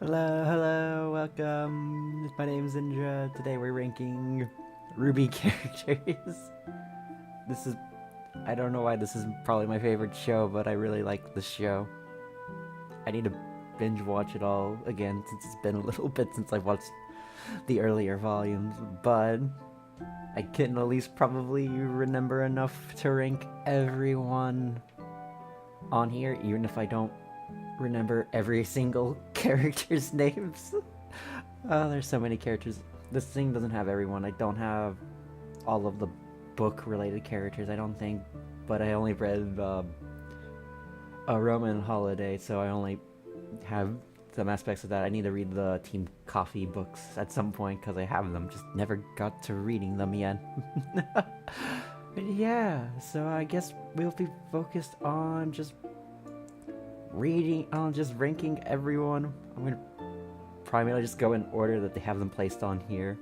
Hello, welcome. My name's Indra. Today we're ranking RWBY characters. I don't know why this is probably my favorite show, but I really like the show. I need to binge watch it all again since it's been a little bit since I've watched the earlier volumes, but I can at least probably remember enough to rank everyone on here, even if I don't remember every single character's names. Oh, there's so many characters. This thing doesn't have everyone. I don't have all of the book-related characters, I don't think, but I only read a Roman Holiday, so I only have some aspects of that. I need to read the Team Coffee books at some point because I have them, just never got to reading them yet. But yeah, so I guess we'll be focused on just ranking everyone. I'm gonna primarily just go in order that they have them placed on here,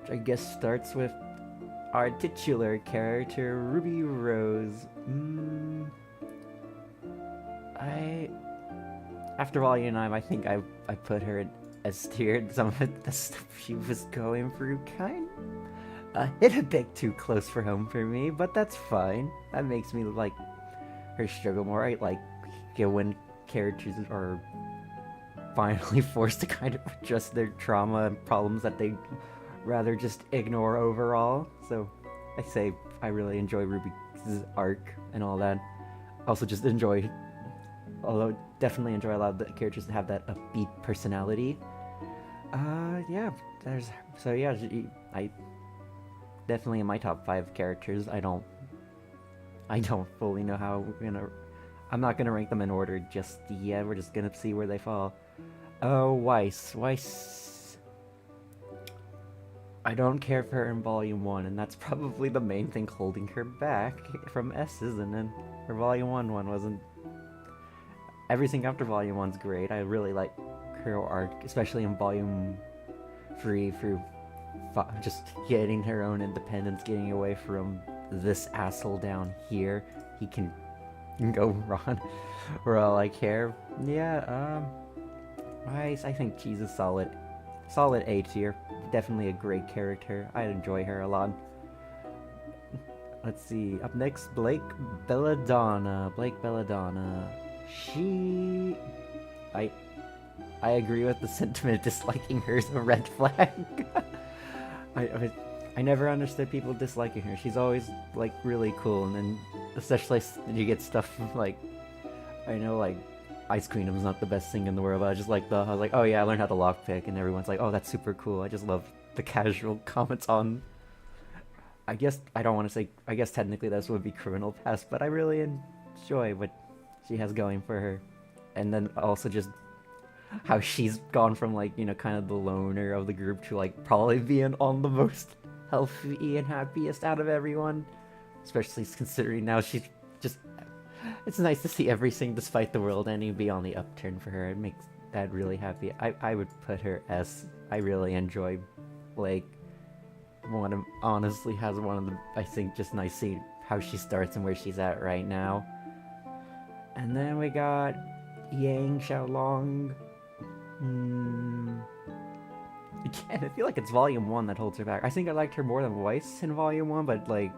which I guess starts with our titular character, Ruby Rose. After Volume 9, I think I put her in S tier. Some of the stuff she was going through hit a bit too close for home for me, but that's fine. That makes me like her struggle more. I like when characters are finally forced to kind of address their trauma and problems that they rather just ignore overall. So I say I really enjoy Ruby's arc and all that. Also just definitely enjoy a lot of the characters that have that upbeat personality. I definitely in my top 5 characters. I don't fully know how I'm not gonna rank them in order just yet. We're just gonna see where they fall. Oh, Weiss. I don't care for her in Volume 1, and that's probably the main thing holding her back from S's, and then her Volume 1 wasn't... Everything after Volume 1's great. I really like her arc, especially in Volume 3, through just getting her own independence, getting away from this asshole down here. He can go run for all I care. Yeah, Weiss, I think she's a solid A tier. Definitely a great character. I enjoy her a lot. Let's see. Up next, Blake Belladonna. I agree with the sentiment. Disliking her is a red flag. I never understood people disliking her. She's always like really cool, and then especially you get stuff like, I know like Ice Queenum's not the best thing in the world, but I was like, oh yeah, I learned how to lockpick, and everyone's like, oh, that's super cool. I just love the casual comments on. I guess technically this would be criminal past, but I really enjoy what she has going for her, and then also just how she's gone from like, kind of the loner of the group to like probably being on the most healthy and happiest out of everyone, especially considering now she's just... It's nice to see everything despite the world ending be on the upturn for her. It makes that really happy. I would put her S. I really enjoy Blake. Honestly has one of the... I think just nice seeing how she starts and where she's at right now. And then we got Yang Xiaolong. Again, I feel like it's Volume 1 that holds her back. I think I liked her more than Weiss in Volume 1, but like,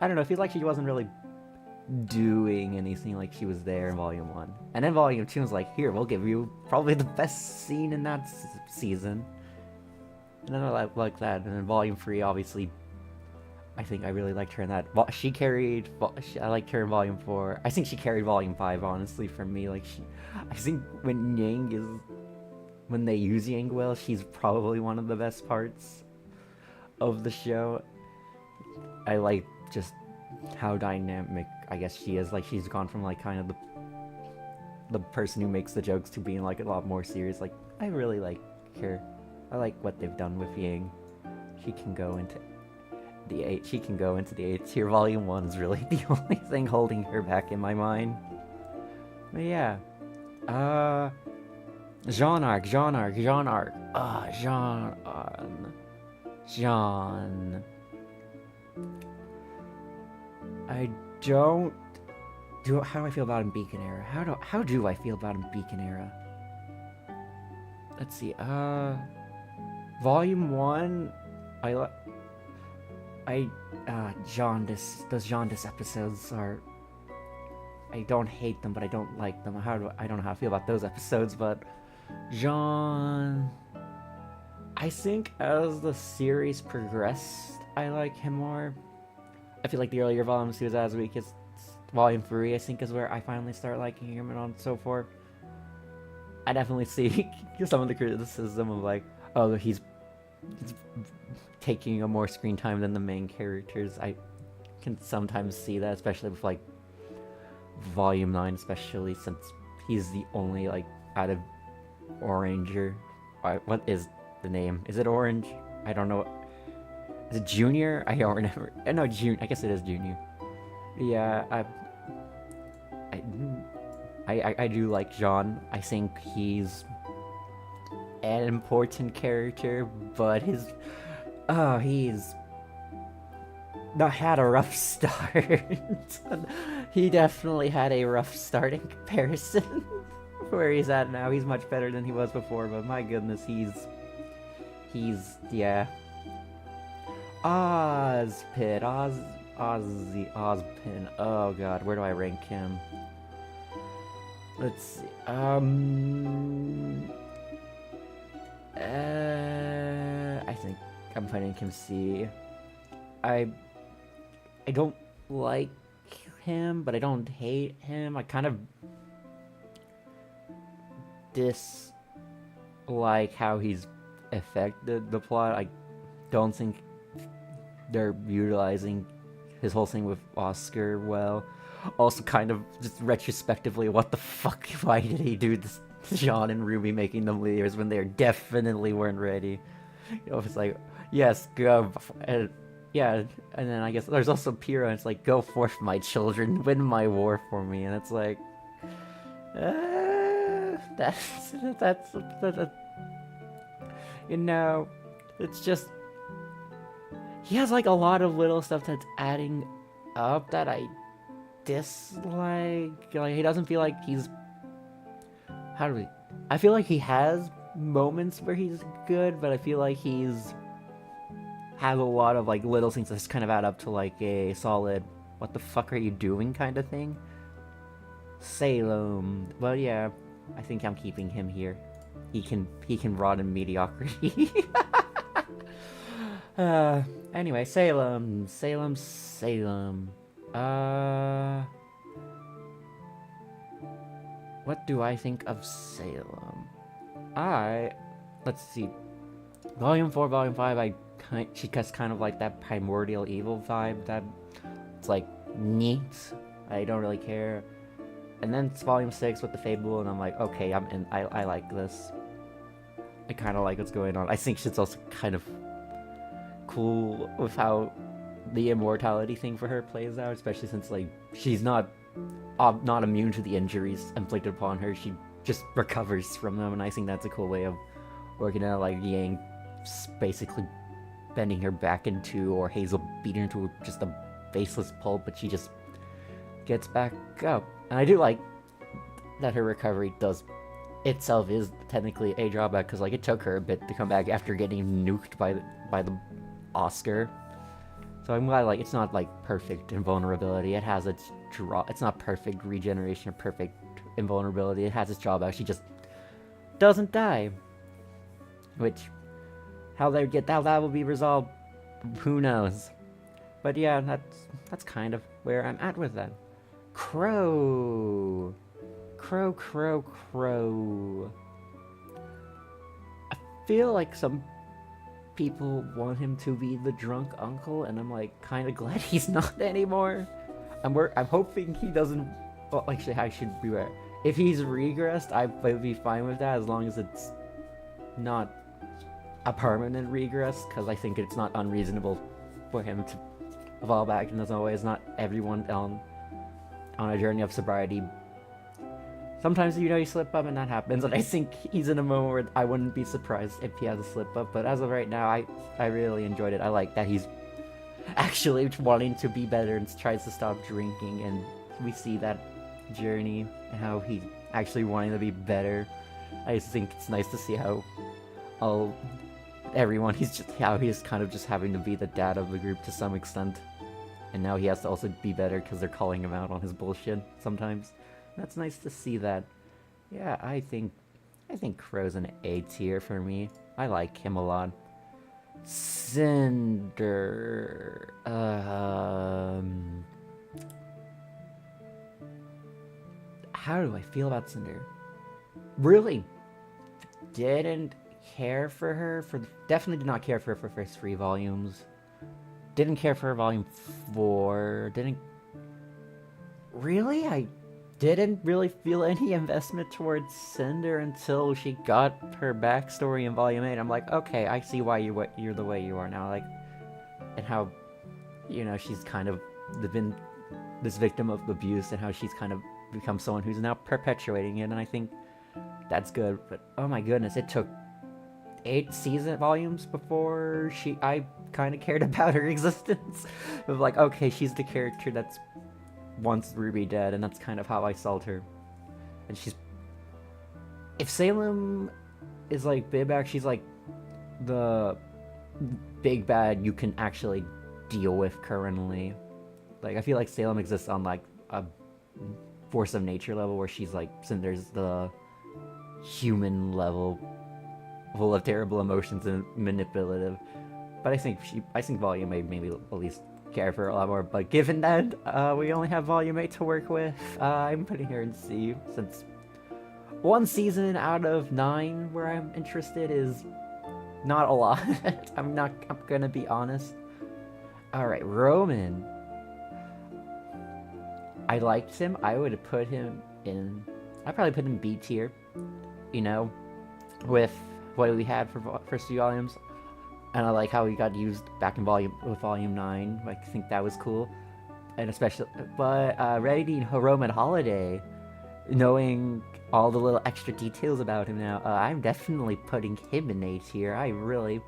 I don't know, I feel like she wasn't really doing anything like she was there in Volume 1. And then Volume 2 was like, here, we'll give you probably the best scene in that season. And then I like that. And then Volume 3, obviously, I think I really liked her in that. I liked her in Volume 4. I think she carried Volume 5, honestly, for me. Like, I think when they use Yang well, she's probably one of the best parts of the show. I like just how dynamic, I guess, she is. Like, she's gone from like kind of the person who makes the jokes to being like a lot more serious. Like, I really like her. I like what they've done with Yang. She can go into the 8th tier. Volume 1 is really the only thing holding her back in my mind. But yeah. Jean. I don't how do I feel about in Beacon Era? How do I feel about in Beacon Era? Let's see. Volume 1, Jaundice. Those Jaundice episodes are. I don't hate them, but I don't like them. I don't know how I feel about those episodes, but John. I think as the series progressed, I like him more. I feel like the earlier volumes he was as weak as Volume 3, I think, is where I finally start liking him and on and so forth. I definitely see some of the criticism of like, oh, he's taking a more screen time than the main characters. I can sometimes see that, especially with like Volume 9, especially since he's the only like out of Oranger. What is the name? Is it Orange? I don't know. Is it Junior? I don't remember. No, Junior. I guess it is Junior. Yeah, I do like Jean. I think he's an important character, but he's not had a rough start. He definitely had a rough start in comparison. Where he's at now, he's much better than he was before, but my goodness, he's yeah. Ozpin. Oh god, where do I rank him? Let's see. I think I'm putting him C. I don't like him, but I don't hate him. I kind of dislike how he's affected the plot. I don't think they're utilizing his whole thing with Oscar well. Also, kind of just retrospectively, what the fuck? Why did he do this? Jean and Ruby making them leaders when they definitely weren't ready. You know, it's like, yes, go, and yeah, and then I guess there's also Pyrrha, and it's like, go forth, my children, win my war for me, and it's like, that's you know, it's just, he has like a lot of little stuff that's adding up that I dislike. Like, he doesn't feel like he's, I feel like he has moments where he's good, but I feel like he's has a lot of like little things that just kind of add up to like a solid what the fuck are you doing kind of thing. Salem. But yeah, I think I'm keeping him here. He can rot in mediocrity. Anyway, Salem. What do I think of Salem? Let's see. Volume 4, Volume 5, she gets kind of like that primordial evil vibe that it's like neat. I don't really care. And then it's Volume 6 with the Fable, and I'm like, okay, I'm in. I like this. I kind of like what's going on. I think it's also kind of cool with how the immortality thing for her plays out, especially since like she's not immune to the injuries inflicted upon her. She just recovers from them, and I think that's a cool way of working out. Like Yang basically bending her back into, or Hazel beating her to just a faceless pulp, but she just gets back up. And I do like that her recovery itself is technically a drawback, because like it took her a bit to come back after getting nuked by the Oscar. So I'm glad like it's not like perfect invulnerability. It has its it's not perfect regeneration or perfect invulnerability. It has its drawback. She just doesn't die. Which how that will be resolved, who knows. But yeah, that's kind of where I'm at with that. Crow. I feel like some people want him to be the drunk uncle, and I'm like kind of glad he's not anymore. I'm hoping he doesn't. Well, actually, I should be aware. If he's regressed, I would be fine with that as long as it's not a permanent regress, because I think it's not unreasonable for him to fall back in his own ways. Not everyone on a journey of sobriety. Sometimes, you slip up and that happens, and I think he's in a moment where I wouldn't be surprised if he has a slip up, but as of right now, I really enjoyed it. I like that he's actually wanting to be better and tries to stop drinking, and we see that journey and how he's actually wanting to be better. I just think it's nice to see how everyone, how he's kind of just having to be the dad of the group to some extent. And now he has to also be better because they're calling him out on his bullshit sometimes. That's nice to see that. Yeah, I think Crow's an A tier for me. I like him a lot. Cinder. How do I feel about Cinder? Really didn't care for her definitely did not care for her for first 3 volumes. Didn't care for her volume 4. I didn't really feel any investment towards Cinder until she got her backstory in volume 8. I'm like, okay, I see why you're the way you are now. Like, and how, she's kind of been this victim of abuse, and how she's kind of become someone who's now perpetuating it, and I think that's good. But oh my goodness, it took 8 season volumes before I kind of cared about her existence. Of like, okay, she's the character that's wants RWBY dead, and that's kind of how I sold her. And if Salem is like Bibak, she's like the big bad you can actually deal with currently. Like, I feel like Salem exists on like a force of nature level, where she's like, Cinder's the human level, full of terrible emotions and manipulative. But I think Volume 8 maybe at least care for her a lot more. But given that we only have Volume 8 to work with, I'm putting her in C, since 1 season out of 9 where I'm interested is not a lot. I'm gonna be honest. Alright, Roman. I liked him. I would put him in... I'd probably put him B tier. With what we had for first 2 volumes. And I like how he got used back in Volume 9. I think that was cool. And especially... But reading Roman Holiday, knowing all the little extra details about him now, I'm definitely putting him in A tier. I really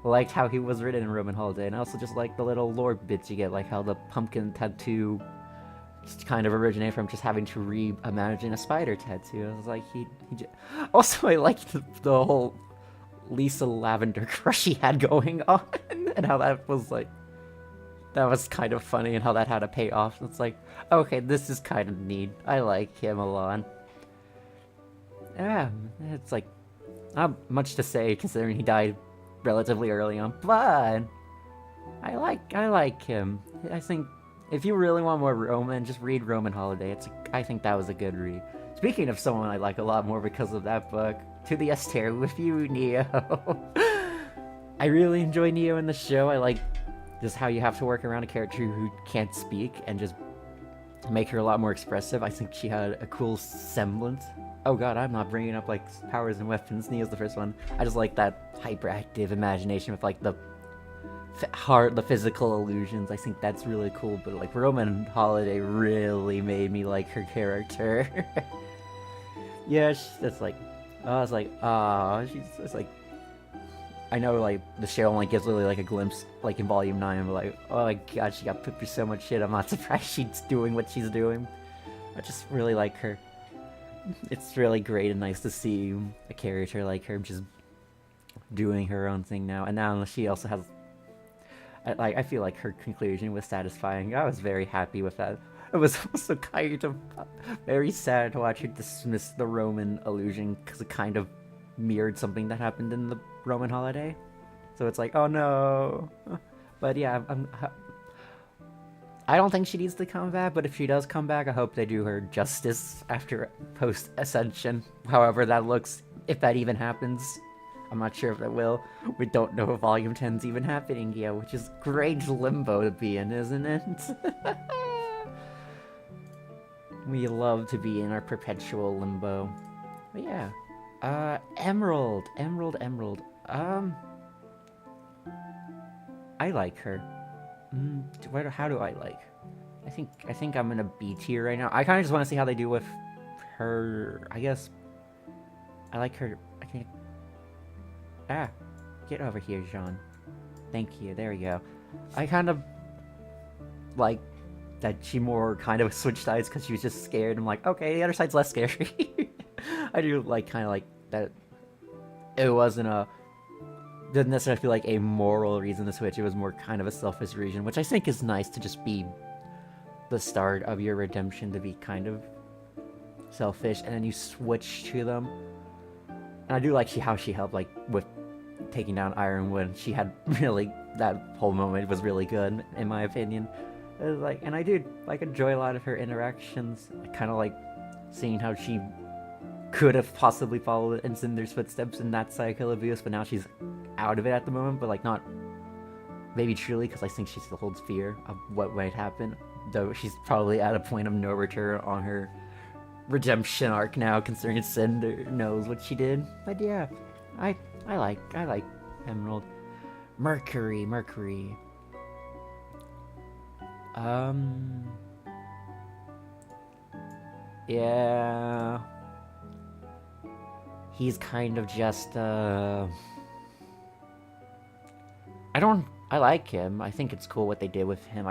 liked how he was written in Roman Holiday. And I also just like the little lore bits you get, like how the pumpkin tattoo just kind of originated from just having to reimagine a spider tattoo. I was like, also, I liked the whole Lisa Lavender crush he had going on, and how that was kind of funny, and how that had a payoff. It's like, okay, this is kind of neat. I like him a lot. Yeah, it's like, not much to say considering he died relatively early on, but I like him. I think if you really want more Roman, just read Roman Holiday. I think that was a good read. Speaking of someone I like a lot more because of that book, To the S tier with you, Neo. I really enjoy Neo in the show. I like just how you have to work around a character who can't speak and just make her a lot more expressive. I think she had a cool semblance. Oh god, I'm not bringing up like powers and weapons. Neo's the first one. I just like that hyperactive imagination with like the physical illusions. I think that's really cool. But like Roman Holiday really made me like her character. Yeah, it's like, it's like, I know like the show only gives Lily like a glimpse like in Volume 9, but like, oh my god, she got put through so much shit. I'm not surprised she's doing what she's doing. I just really like her. It's really great and nice to see a character like her just doing her own thing now. And now she also has, I feel like her conclusion was satisfying. I was very happy with that. It was also kind of very sad to watch her dismiss the Roman illusion, because it kind of mirrored something that happened in the Roman Holiday. So it's like, oh no. But yeah, I don't think she needs to come back, but if she does come back, I hope they do her justice after post-Ascension. However that looks, if that even happens. I'm not sure if that will. We don't know if Volume 10's even happening yet, which is great limbo to be in, isn't it? We love to be in our perpetual limbo. But yeah. Emerald. I like her. How do I like? I think I'm in a B tier right now. I kind of just want to see how they do with her. I guess I like her. I think. Get over here, Jean. Thank you. There we go. I kind of like that she more kind of switched sides because she was just scared. I'm like, okay, the other side's less scary. I do like kind of like that. It wasn't a didn't necessarily feel like a moral reason to switch. It was more kind of a selfish reason, which I think is nice to just be the start of your redemption, to be kind of selfish, and then you switch to them. And I do like how she helped, like with taking down Ironwood. She had really that whole moment was really good in my opinion. It was like, and I do like enjoy a lot of her interactions. I kind of like seeing how she could have possibly followed in Cinder's footsteps in that cycle of abuse, but now she's out of it at the moment, but like not maybe truly, because I think she still holds fear of what might happen, though she's probably at a point of no return on her redemption arc now, considering Cinder knows what she did. But yeah, I like Emerald. Mercury. Yeah, he's kind of just I like him. I think it's cool what they did with him.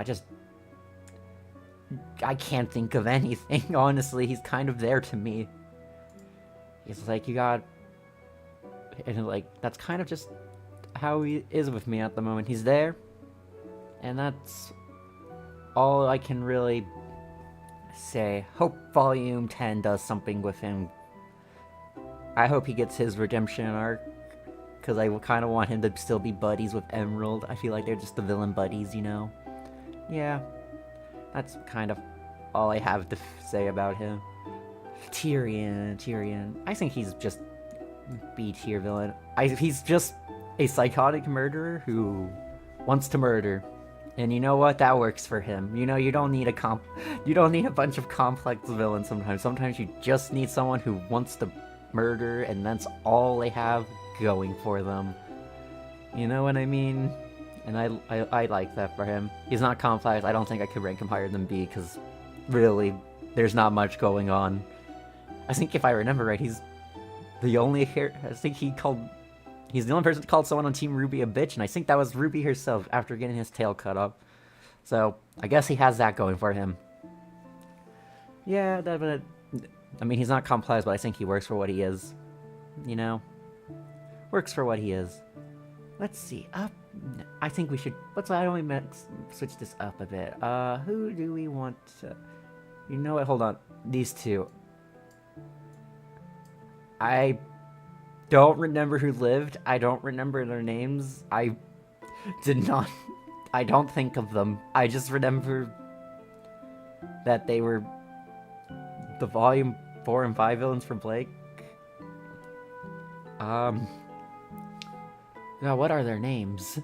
I can't think of anything, honestly. He's kind of there to me. He's like, you got... And like, that's kind of just how he is with me at the moment. He's there. And that's all I can really say. Hope Volume 10 does something with him. I hope he gets his redemption arc, because I kind of want him to still be buddies with Emerald. I feel like they're just the villain buddies, you know? Yeah. That's kind of all I have to say about him. Tyrion. I think he's just B-tier villain. He's just a psychotic murderer who wants to murder. And you know what? That works for him. You know, you don't need a bunch of complex villains sometimes. Sometimes you just need someone who wants to murder, and that's all they have going for them. You know what I mean? And I like that for him. He's not complex. I don't think I could rank him higher than B, because really, there's not much going on. I think if I remember right, he's the only he's the only person that called someone on Team RWBY a bitch, and I think that was RWBY herself after getting his tail cut off. So, I guess he has that going for him. Yeah, I mean, he's not complex, but I think he works for what he is. You know? Works for what he is. Let's see, up... I think we should... why don't we switch this up a bit? Who do we want to... You know what, hold on. These two. I don't remember who lived. I don't remember their names. I don't think of them. I just remember that they were the Volume 4 and 5 villains for Blake. Now, what are their names?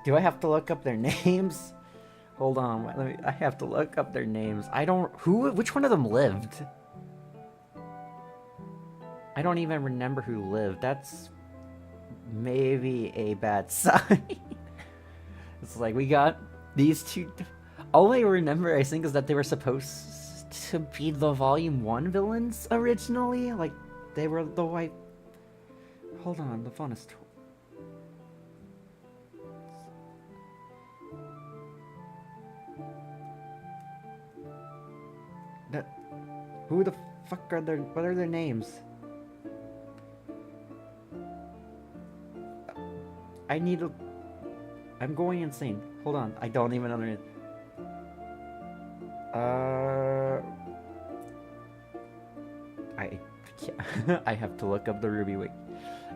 Do I have to look up their names? Hold on, I have to look up their names. Which one of them lived? I don't even remember who lived. That's maybe a bad sign. It's like, we got these two... All I remember, I think, is that they were supposed to be the Volume 1 villains originally. Like, they were the white... Hold on, the phone is... Who the fuck are their... What are their names? I need to... I'm going insane. Hold on, I don't even understand. I have to look up the RWBY wiki.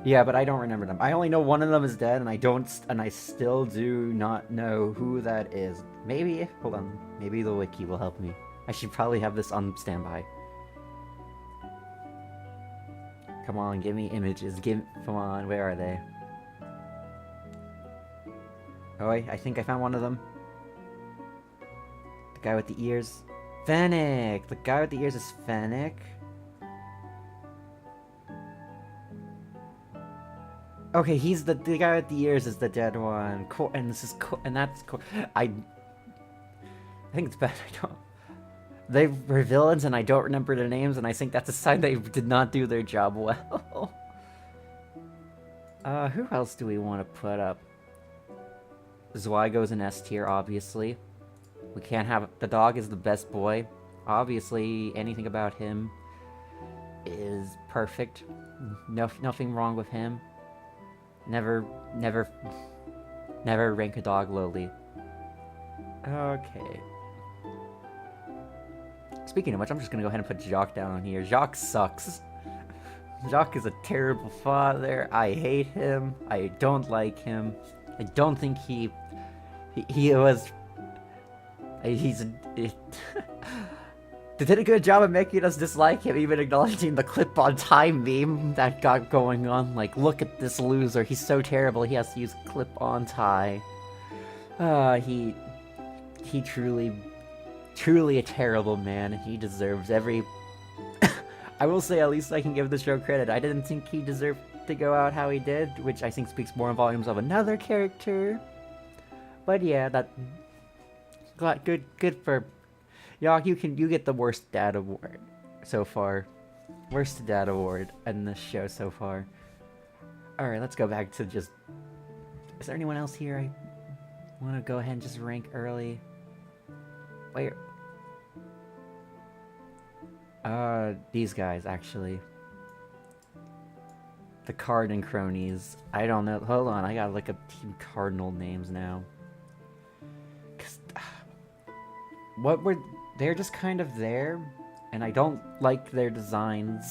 Yeah, but I don't remember them. I only know one of them is dead, and I still do not know who that is. Maybe... Hold on. Maybe the wiki will help me. I should probably have this on standby. Come on, give me images. Come on, where are they? Oh, I think I found one of them. The guy with the ears. Fennec! The guy with the ears is Fennec. Okay, he's the guy with the ears is the dead one. Cool, and this is cool, and that's cool. I think it's bad I don't... They were villains and I don't remember their names, and I think that's a sign they did not do their job well. Who else do we want to put up? Zygo's an S tier, obviously. We can't have... The dog is the best boy. Obviously, anything about him is perfect. Nothing wrong with him. Never rank a dog lowly. Okay. Speaking of which, I'm just gonna go ahead and put Jacques down here. Jacques sucks. Jacques is a terrible father. I hate him. I don't like him. I don't think he was... He's... They did a good job of making us dislike him, even acknowledging the clip-on time meme that got going on. Like, look at this loser, he's so terrible, he has to use clip-on tie. He truly a terrible man, and he deserves every... I will say, at least I can give the show credit. I didn't think he deserved to go out how he did, which I think speaks more volumes of another character. But yeah, that... Good for... Y'all, you get the worst dad award so far. Worst dad award in this show so far. Alright, let's go back to just... Is there anyone else here I want to go ahead and just rank early? Wait. These guys, actually. The Card and Cronies. I don't know. Hold on, I gotta look up Team Cardinal names now. Cause... what were... They're just kind of there, and I don't like their designs.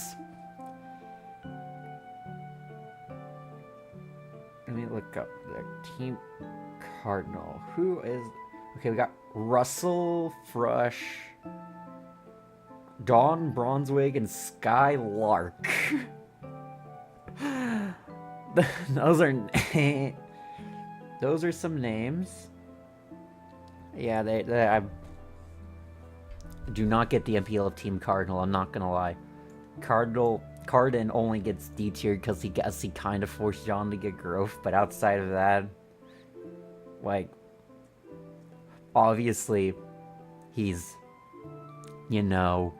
Let me look up their Team Cardinal. Who is... Okay, we got Russell, Frush, Dawn, Bronzewig, and Skylark. Those are... Those are some names. Yeah, I do not get the appeal of Team Cardinal, I'm not gonna lie. Cardin only gets D-tiered because he kind of forced John to get growth, but outside of that, like, obviously, he's, you know,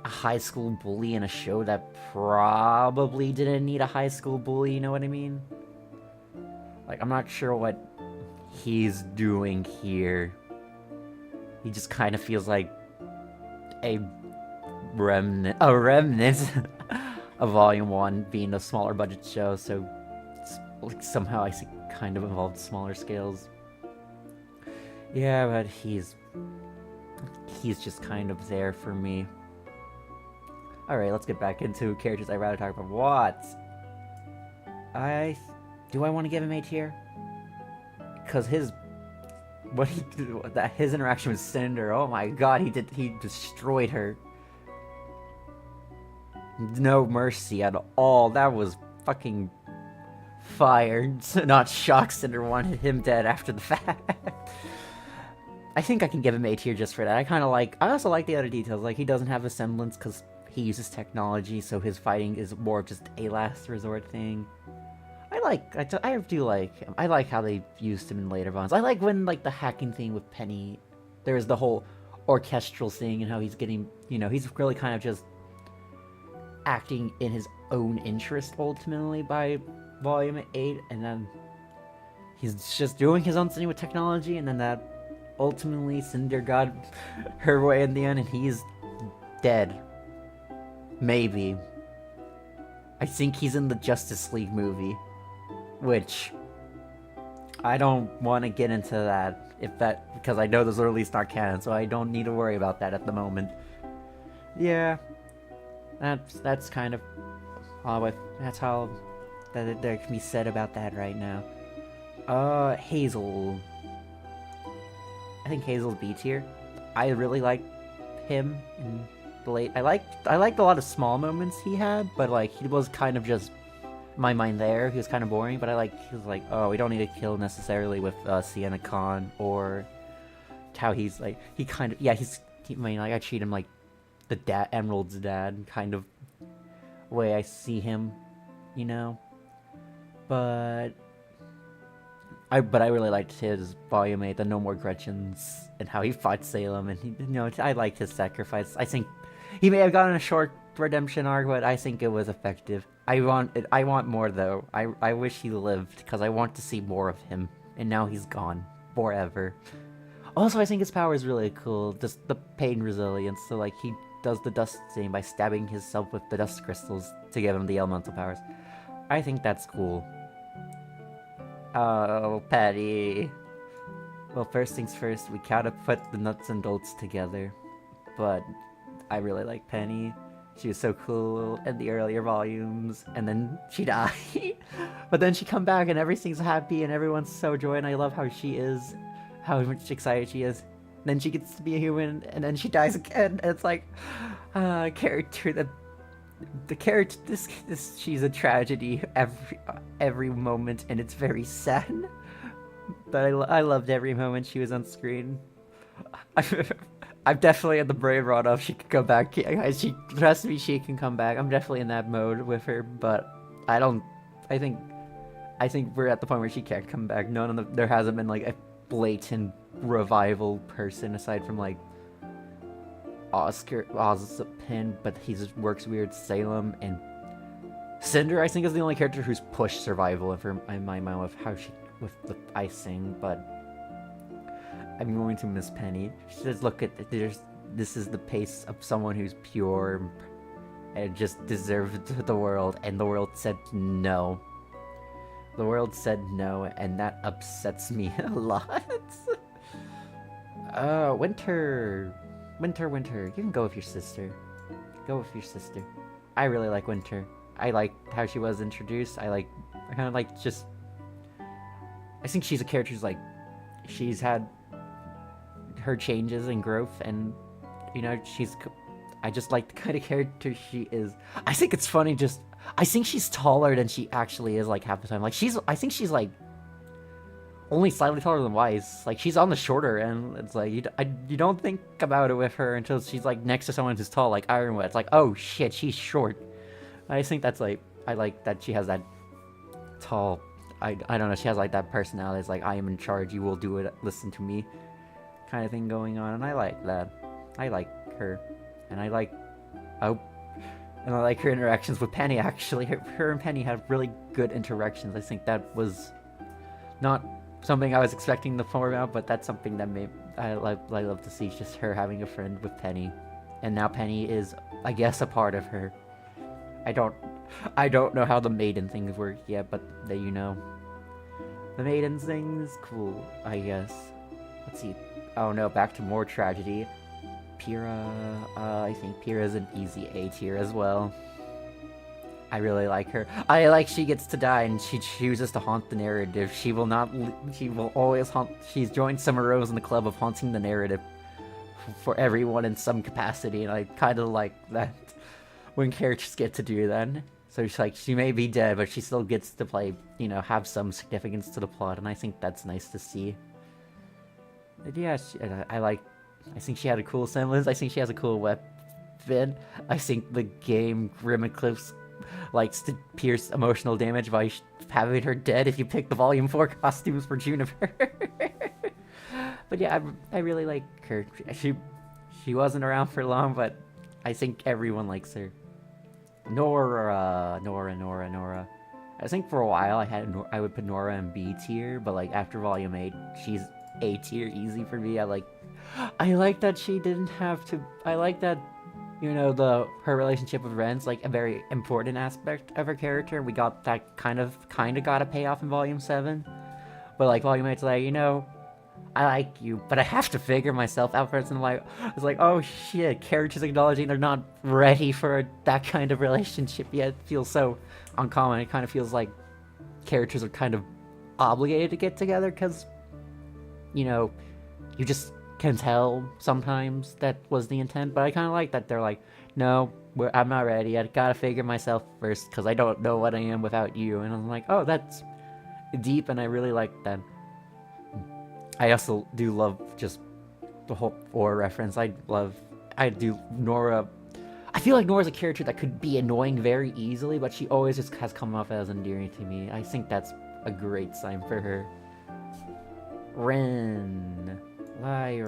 a high school bully in a show that probably didn't need a high school bully, you know what I mean? Like, I'm not sure what he's doing here. He just kind of feels like a remnant of Volume 1 being a smaller budget show, so it's, like, somehow I see kind of involved smaller scales. Yeah, but he's just kind of there for me. Alright, let's get back into characters I'd rather talk about. What? Do I want to give him A tier? Because his interaction with Cinder, oh my god, he destroyed her. No mercy at all. That was fucking fire. Not shocked Cinder wanted him dead after the fact. I think I can give him A tier just for that. I also like the other details, like he doesn't have a semblance because he uses technology, so his fighting is more of just a last resort thing. I do like him. I like how they used him in later volumes. I like when, like, the hacking thing with Penny, there's the whole orchestral thing and how he's getting, you know, he's really kind of just acting in his own interest ultimately by volume 8, and then he's just doing his own thing with technology, and then that ultimately Cinder got her way in the end, and he's dead. Maybe. I think he's in the Justice League movie. Which, I don't want to get into that, because I know those are at least not canon, so I don't need to worry about that at the moment. Yeah, that's kind of all. That's all that there can be said about that right now. Hazel. I think Hazel's B tier. I really like him in the late. I liked a lot of small moments he had, but like he was kind of just. My mind there, he was kind of boring, but he was like, oh, we don't need to kill necessarily with Sienna Khan, or how he's like, he kind of, yeah, I treat him like the dad, Emerald's dad, kind of way I see him, you know, but I really liked his Volume 8, the No More Gretchens, and how he fought Salem, and he, you know, I liked his sacrifice. I think he may have gotten a short redemption arc, but I think it was effective. I want more though. I wish he lived because I want to see more of him, and now he's gone. forever. Also, I think his power is really cool. Just the pain resilience. So, like, he does the dust thing by stabbing himself with the dust crystals to give him the elemental powers. I think that's cool. Oh, Patty. Well, first things first, we gotta put the nuts and bolts together. But I really like Penny. She was so cool in the earlier volumes, and then she died. But then she come back and everything's happy and everyone's so joyous, and I love how she is, how much excited she is. And then she gets to be a human, and then she dies again. And it's like, character that, the character, this she's a tragedy every moment, and it's very sad. But I loved every moment she was on screen. I'm definitely in the brain rot of she could come back. She trust me, she can come back. I'm definitely in that mode with her, but I don't. I think we're at the point where she can't come back. There hasn't been like a blatant revival person aside from like Ozpin, but he just works weird. Salem and Cinder, I think, is the only character who's pushed survival in my mind with how she with the icing, but. I'm going to miss Penny. She says, look at this is the pace of someone who's pure and just deserved the world, and the world said no. The world said no, and that upsets me a lot. Winter. You can go with your sister. Go with your sister. I really like Winter. I like how she was introduced. I kind of like just. I think she's a character who's like, she's had her changes and growth, and you know, I just like the kind of character she is. I think it's funny, I think she's taller than she actually is, like, half the time. Like, I think she's like only slightly taller than Weiss. Like, she's on the shorter end. It's like you don't think about it with her until she's like next to someone who's tall, like Ironwood. It's like, oh shit, she's short. I think that's like, I like that she has that tall, I don't know, she has like that personality. It's like, I am in charge, you will do it, listen to me kind of thing going on, and I like that. I like her, and I like her interactions with Penny. Actually, her and Penny had really good interactions. I think that was not something I was expecting to form out, but that's something that I love to see, just her having a friend with Penny, and now Penny is, I guess, a part of her. I don't know how the maiden things work yet, but the maiden thing is cool, I guess. Let's see. Oh no, back to more tragedy. Pyrrha, I think Pyrrha's an easy A tier as well. I really like her. I like she gets to die and she chooses to haunt the narrative. She will always haunt. She's joined Summer Rose in the club of haunting the narrative for everyone in some capacity, and I kind of like that when characters get to do that. So she's like, she may be dead, but she still gets to play, have some significance to the plot, and I think that's nice to see. Yeah, I think she had a cool semblance. I think she has a cool weapon. I think the game Grim Eclipse likes to pierce emotional damage by having her dead if you pick the Volume 4 costumes for Juniper. But yeah, I really like her. She wasn't around for long, but I think everyone likes her. Nora. I think for a while I would put Nora in B tier, but like after Volume 8, she's A tier easy for me. I like that she didn't have to. I like that, her relationship with Ren's like a very important aspect of her character. We got that kind of got a payoff in Volume 7, but like Volume 8's like, I like you, but I have to figure myself out first. And it's like, oh shit, characters acknowledging they're not ready for that kind of relationship yet. It feels so uncommon. It kind of feels like characters are kind of obligated to get together because, you just can tell sometimes that was the intent. But I kind of like that they're like, no, I'm not ready. I gotta figure myself first because I don't know what I am without you. And I'm like, oh, that's deep, and I really like that. I also do love just the whole Aura reference. I do Nora. I feel like Nora's a character that could be annoying very easily, but she always just has come off as endearing to me. I think that's a great sign for her. Ren. I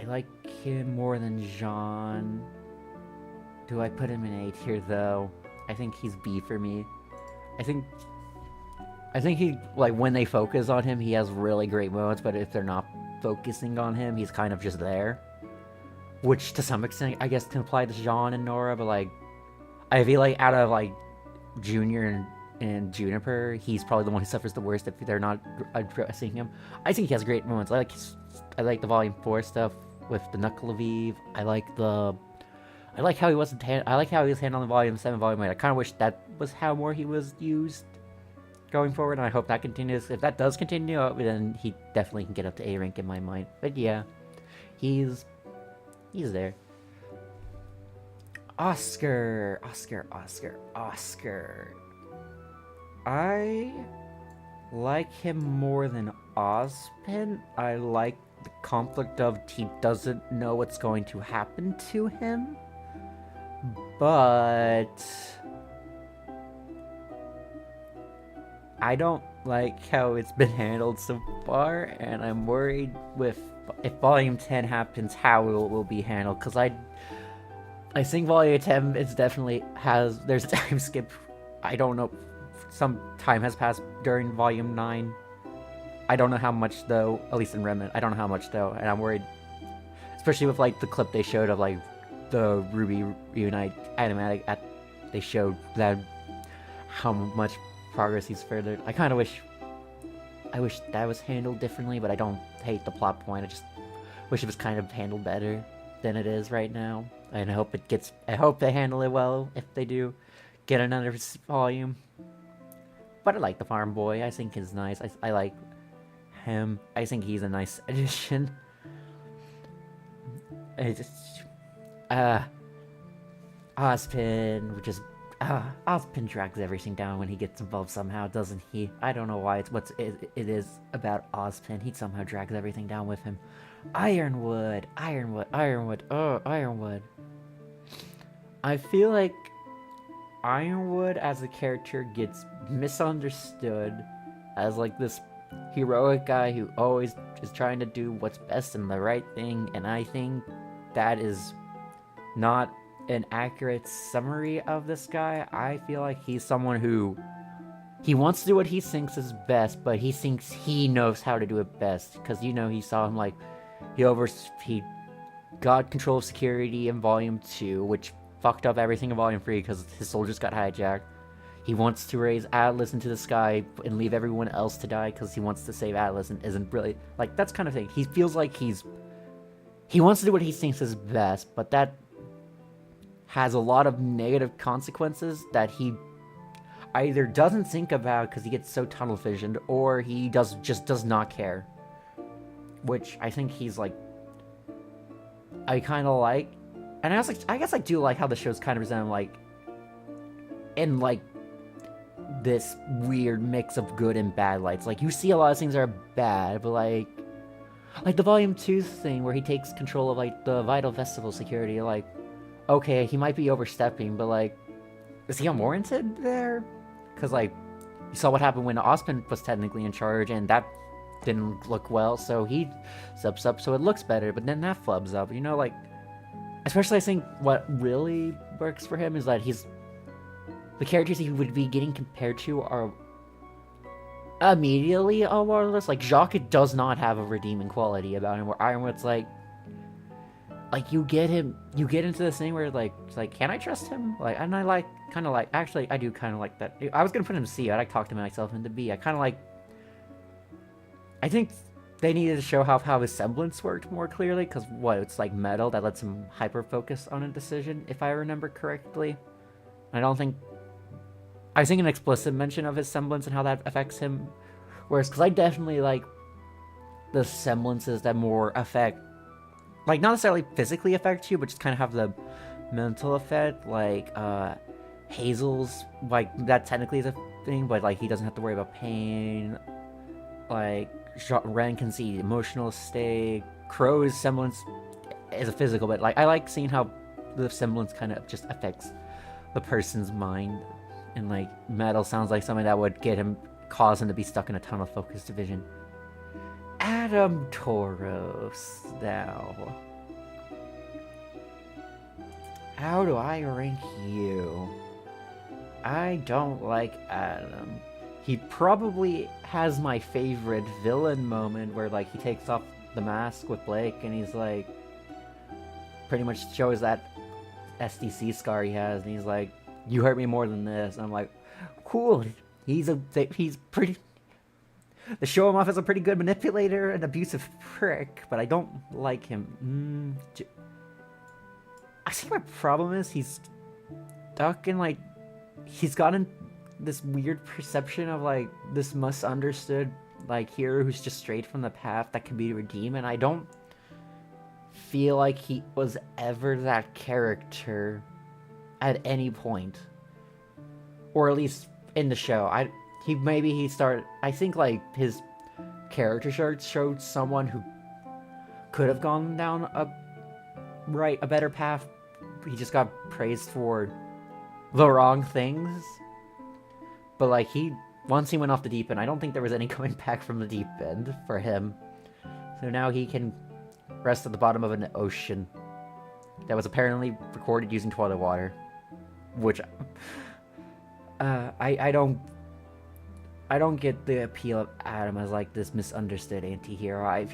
like him more than Jean. Do I put him in A tier though? I think he's B for me. I think he, like, when they focus on him, he has really great moments, but if they're not focusing on him, he's kind of just there. Which, to some extent, I guess can apply to Jean and Nora, but, like, I feel like out of, like, Junior and Juniper, he's probably the one who suffers the worst if they're not addressing him. I think he has great moments. I like the Volume 4 stuff with the Knuckle of Eve. I like how he wasn't. I like how he was handled in Volume 7, Volume 8. I kind of wish that was how more he was used going forward, and I hope that continues. If that does continue, then he definitely can get up to A rank in my mind. But yeah, he's there. Oscar. I like him more than Ozpin. I like the conflict of he doesn't know what's going to happen to him, but I don't like how it's been handled so far, and I'm worried with if Volume 10 happens, how it will be handled, because I think Volume 10 is definitely there's a time skip. I don't know, some time has passed during Volume 9. I don't know how much though, at least in Remnant, I don't know how much though, and I'm worried, especially with like the clip they showed of like the RWBY Reunite animatic, they showed that how much progress he's furthered. I wish that was handled differently, but I don't hate the plot point. I just wish it was kind of handled better than it is right now. And I hope they handle it well if they do get another volume. But I like the farm boy. I think he's nice. I like him. I think he's a nice addition. Ozpin, which is Ozpin drags everything down when he gets involved somehow, doesn't he? I don't know why it is about Ozpin. He somehow drags everything down with him. Ironwood. Oh, Ironwood. I feel like Ironwood as a character gets misunderstood as like this heroic guy who always is trying to do what's best and the right thing, and I think that is not an accurate summary of this guy. I feel like he's someone who he wants to do what he thinks is best, but he thinks he knows how to do it best, because he saw him like he got control of security in Volume 2, which fucked up everything in Volume 3 because his soldiers got hijacked. He wants to raise Atlas into the sky and leave everyone else to die because he wants to save Atlas and isn't really like that's kind of thing. He feels like he wants to do what he thinks is best, but that has a lot of negative consequences that he either doesn't think about because he gets so tunnel visioned, or he just does not care. Which I think he's like, I kind of like, and I guess I do like how the show's kind of presented like in like this weird mix of good and bad lights. Like you see a lot of things that are bad, but like the Volume 2 thing where he takes control of like the Vital Festival security, like okay, he might be overstepping, but like is he unwarranted there? Because like you saw what happened when Ozpin was technically in charge, and that didn't look well, so he subs up so it looks better, but then that flubs up, like, especially I think what really works for him is that the characters he would be getting compared to are immediately more or less, like Jacques does not have a redeeming quality about him, where Ironwood's like you get into this thing where it's like, can I trust him? Like, and I actually I do kind of like that. I was gonna put him C, I'd like talk to myself into B. I think they needed to show how his semblance worked more clearly, because it's like metal that lets him hyper-focus on a decision, if I remember correctly. I think an explicit mention of his semblance and how that affects him, whereas, because I definitely like the semblances that more affect, like, not necessarily physically affect you, but just kind of have the mental effect, like, Hazel's, like, that technically is a thing, but, like, he doesn't have to worry about pain, like, Ren can see emotional state. Crow's semblance is a physical, but like I like seeing how the semblance kind of just affects the person's mind. And like Metal sounds like something that would cause him to be stuck in a tunnel focus division. Adam Tauros now. How do I rank you? I don't like Adam. He probably has my favorite villain moment where, like, he takes off the mask with Blake and he's like, pretty much shows that SDC scar he has, and he's like, "You hurt me more than this." And I'm like, cool. He's pretty. They show him off as a pretty good manipulator and abusive prick, but I don't like him. I think my problem is he's stuck in, like, he's gotten this weird perception of, like, this misunderstood, like, hero who's just straight from the path that can be redeemed, and I don't feel like he was ever that character at any point. Or at least in the show. I think, like, his character showed someone who could have gone down a better path. He just got praised for the wrong things. But, like, once he went off the deep end, I don't think there was any coming back from the deep end for him. So now he can rest at the bottom of an ocean that was apparently recorded using toilet water. Which, I don't get the appeal of Adam as, like, this misunderstood anti-hero.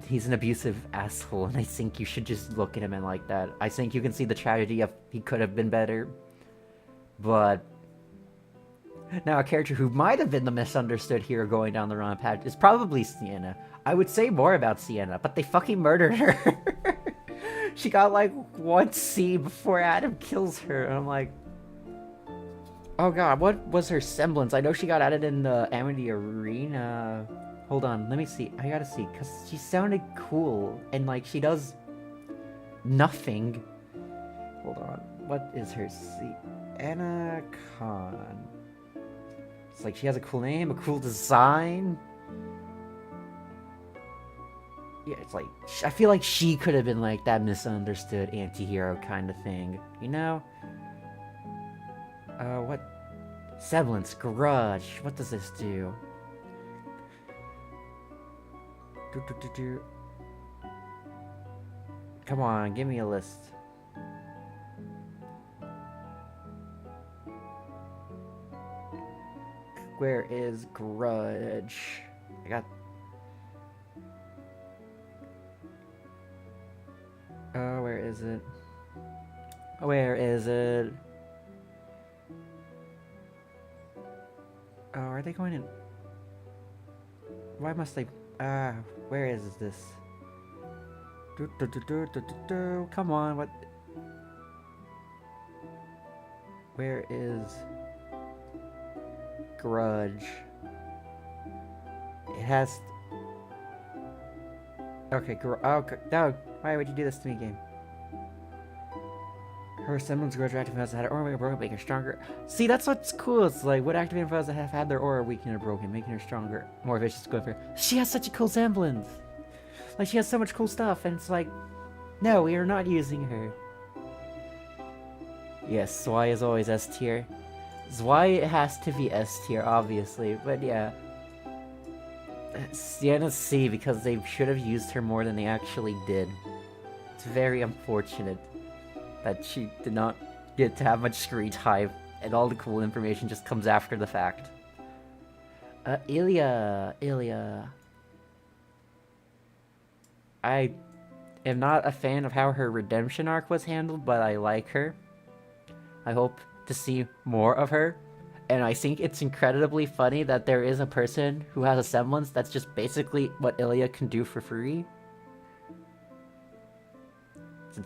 He's an abusive asshole, and I think you should just look at him and like that. I think you can see the tragedy of he could have been better. But now a character who might have been the misunderstood hero going down the wrong path is probably Sienna. I would say more about Sienna, but they fucking murdered her. She got, like, 1 C before Adam kills her, and I'm like, oh god, what was her semblance? I know she got added in the Amity Arena. Hold on, let me see. I gotta see, because she sounded cool, and, like, she does nothing. Hold on, what is her Sienna Khan? It's like she has a cool name, a cool design. Yeah, it's like, I feel like she could have been, like, that misunderstood anti-hero kind of thing, you know? What? Semblance, grudge, what does this do? Come on, give me a list. Where is grudge? I got... Oh, where is it? Where is it? Oh, are they going in? Why must they... where is this? Come on, what? Where is grudge? It has... Okay, no, why would you do this to me, game? Her semblance grudge activating has had her aura broken, making her stronger. See, that's what's cool. It's like, what activating foes that have had their aura weakened or broken, making her stronger, more vicious, good for her. She has such a cool semblance. Like, she has so much cool stuff, and it's like, no, we are not using her. Yes, Zwei is always S tier. Zwei has to be S tier, obviously, but yeah. Sienna's C because they should have used her more than they actually did. It's very unfortunate that she did not get to have much screen time, and all the cool information just comes after the fact. Ilya. I am not a fan of how her redemption arc was handled, but I like her. I hope to see more of her. And I think it's incredibly funny that there is a person who has a semblance that's just basically what Ilya can do for free.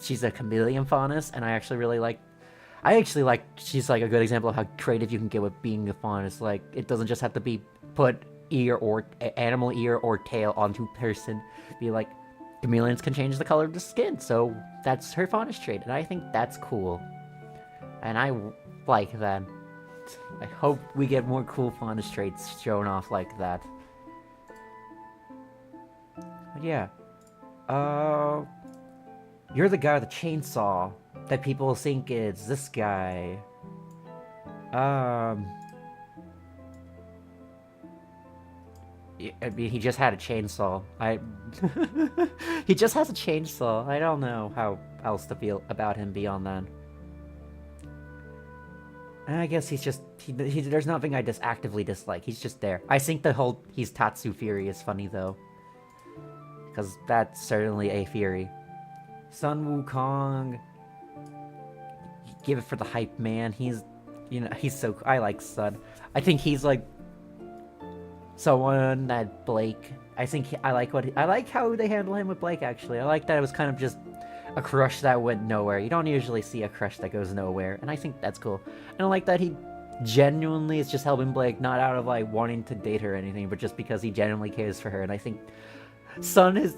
She's a chameleon faunus, and I actually really like... she's like a good example of how creative you can get with being a faunus. Like, it doesn't just have to be put ear or animal ear or tail onto person. Be like, chameleons can change the color of the skin, so that's her faunus trait, and I think that's cool. And I like that. I hope we get more cool faunus traits shown off like that. But yeah. You're the guy with the chainsaw that people think is this guy. I mean, he just had a chainsaw. He just has a chainsaw. I don't know how else to feel about him beyond that. And I guess there's nothing I just actively dislike. He's just there. I think the whole he's Tatsu Fury is funny though, because that's certainly a Fury. Sun Wukong, give it for the hype man. He's so I like Sun. I think he's like someone that Blake. I like how they handle him with Blake. Actually, I like that it was kind of just a crush that went nowhere. You don't usually see a crush that goes nowhere, and I think that's cool. And I like that he genuinely is just helping Blake, not out of like wanting to date her or anything, but just because he genuinely cares for her. And I think Sun is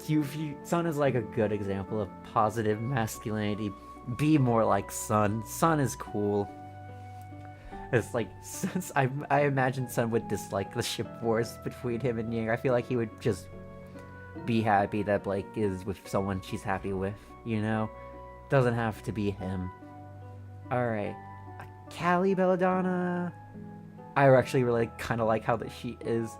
like a good example of positive masculinity. Be more like Sun. Sun is cool. It's like, since I imagine Sun would dislike the ship wars between him and Yang. I feel like he would just be happy that Blake is with someone she's happy with, you know? Doesn't have to be him. Alright. Callie Belladonna. I actually really kind of like how that she is.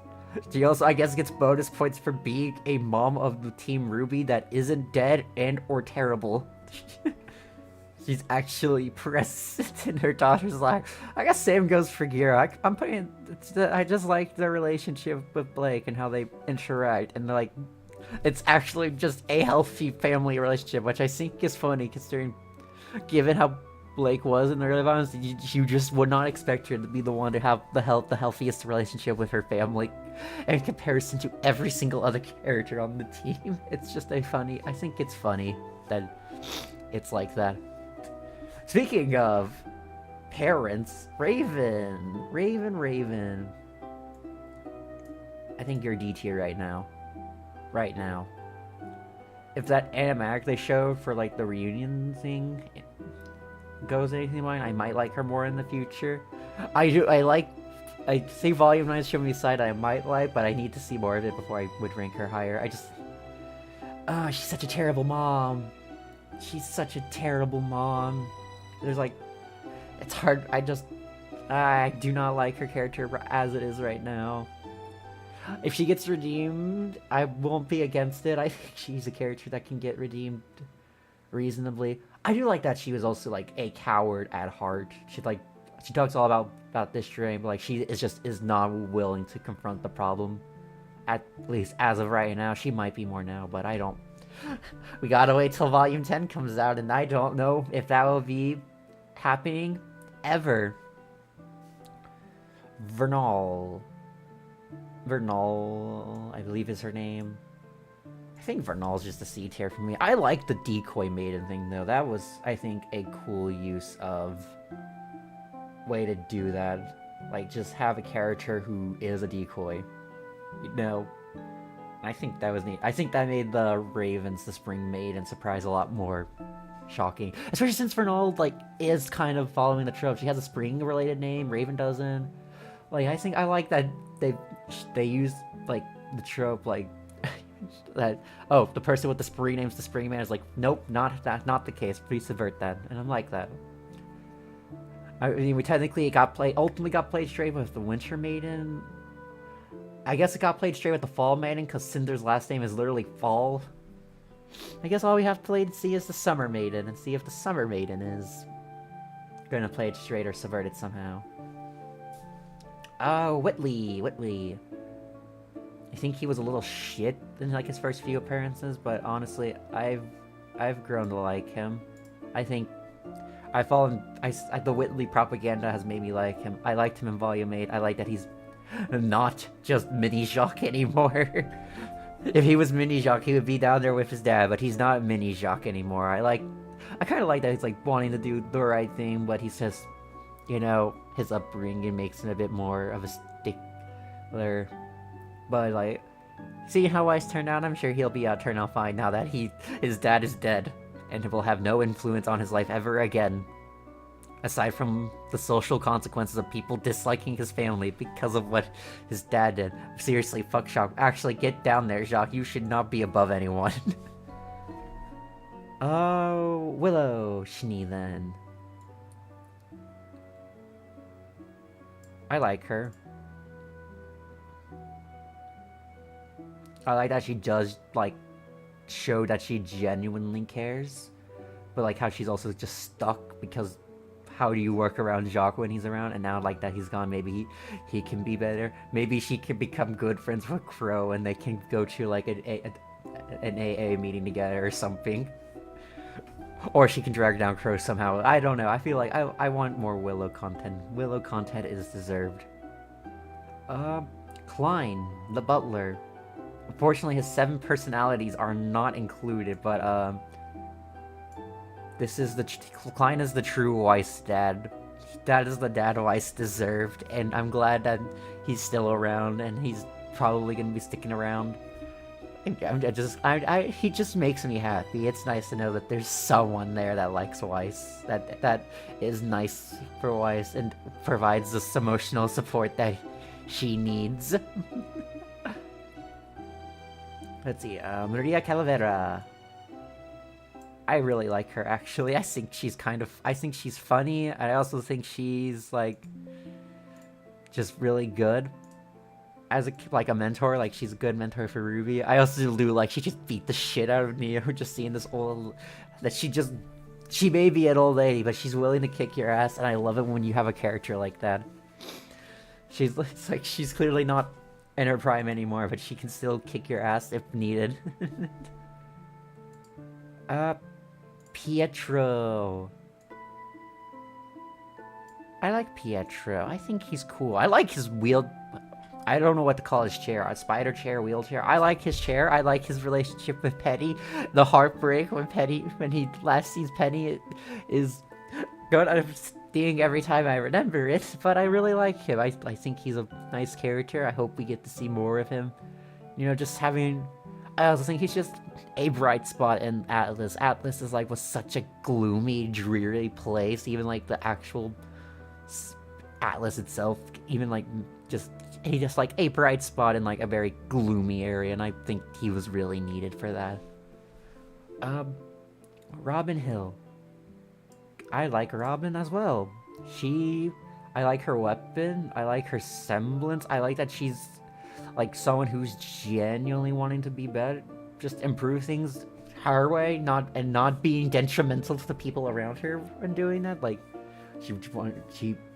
She also, I guess, gets bonus points for being a mom of the Team RWBY that isn't dead and or terrible. She's actually present in her daughter's life. I guess same goes for Gira. I just like the relationship with Blake and how they interact, and like, it's actually just a healthy family relationship, which I think is funny considering, given how Blake was in the early volumes, you just would not expect her to be the one to have the healthiest relationship with her family, in comparison to every single other character on the team. It's just I think it's funny that it's like that. Speaking of parents, Raven. I think you're D tier right now. If that animatic they showed for like the reunion thing goes anything mine, I might like her more in the future. I see Volume 9 showing me a side I might like, but I need to see more of it before I would rank her higher. She's such a terrible mom. There's like, it's hard. I do not like her character as it is right now. If she gets redeemed, I won't be against it. I think she's a character that can get redeemed reasonably. I do like that she was also like a coward at heart. She talks all about this dream, but like she is not willing to confront the problem. At least as of right now. She might be more now, but I don't. We gotta wait till Volume 10 comes out, and I don't know if that will be happening ever. Vernal, I believe is her name. I think Vernal's just a C tier for me. I like the decoy maiden thing though. That was, I think, a cool use of way to do that. Like, just have a character who is a decoy. You know, I think that was neat. I think that made the Ravens, the Spring Maiden surprise a lot more shocking. Especially since Vernal, like, is kind of following the trope. She has a spring-related name, Raven doesn't. Like, I like that they use, like, the trope, like, that, oh, the person with the spring name's the Spring Man is like, nope, not the case. Please subvert that. And I'm like that. I mean, we technically ultimately got played straight with the Winter Maiden. I guess it got played straight with the Fall Maiden because Cinder's last name is literally Fall. I guess all we have to play to see is the Summer Maiden and see if the Summer Maiden is gonna play it straight or subvert it somehow. Oh, Whitley. I think he was a little shit in like his first few appearances, but honestly, I've grown to like him. I think the Whitley propaganda has made me like him. I liked him in Volume 8. I like that he's not just Mini Jacques anymore. If he was Mini Jacques, he would be down there with his dad, but he's not Mini Jacques anymore. I kind of like that he's like wanting to do the right thing, but he's just, you know, his upbringing makes him a bit more of a stickler. But like, seeing how Weiss turned out, I'm sure he'll turn out fine now that his dad is dead, and will have no influence on his life ever again. Aside from the social consequences of people disliking his family because of what his dad did. Seriously, fuck Jacques. Actually, get down there, Jacques. You should not be above anyone. Oh, Willow Schnee then. I like her. I like that she does, like, show that she genuinely cares. But, like, how she's also just stuck because how do you work around Jacques when he's around, and now like that he's gone, maybe he can be better. Maybe she can become good friends with Crow, and they can go to like an AA meeting together or something. Or she can drag down Crow somehow. I don't know. I feel like I want more Willow content. Willow content is deserved. Klein, the butler. Unfortunately, his 7 personalities are not included, but this is Klein is the true Weiss dad. That is the dad Weiss deserved, and I'm glad that he's still around, and he's probably gonna be sticking around. He just makes me happy. It's nice to know that there's someone there that likes Weiss, that is nice for Weiss and provides this emotional support that she needs. Let's see, Maria Calavera. I really like her, actually. I think she's funny. I also think she's, like, just really good. As a mentor, like, she's a good mentor for Ruby. I also do like she just beat the shit out of Neo, just seeing this old... That she may be an old lady, but she's willing to kick your ass, and I love it when you have a character like that. It's like, she's clearly not in her prime anymore, but she can still kick your ass if needed. Pietro. I like Pietro. I think he's cool. I like his wheel... I don't know what to call his chair. A spider chair, wheelchair. I like his chair. I like his relationship with Penny. The heartbreak when he last sees Penny is going on sting every time I remember it. But I really like him. I think he's a nice character. I hope we get to see more of him. You know, just having... I also think he's just a bright spot in Atlas. Atlas is was such a gloomy, dreary place. Even like the actual Atlas itself, even like he's just like a bright spot in like a very gloomy area, and I think he was really needed for that. Robin Hill. I like Robin as well. I like her weapon. I like her semblance. I like that she's like someone who's genuinely wanting to be better, just improve things her way, not being detrimental to the people around her when doing that. Like, she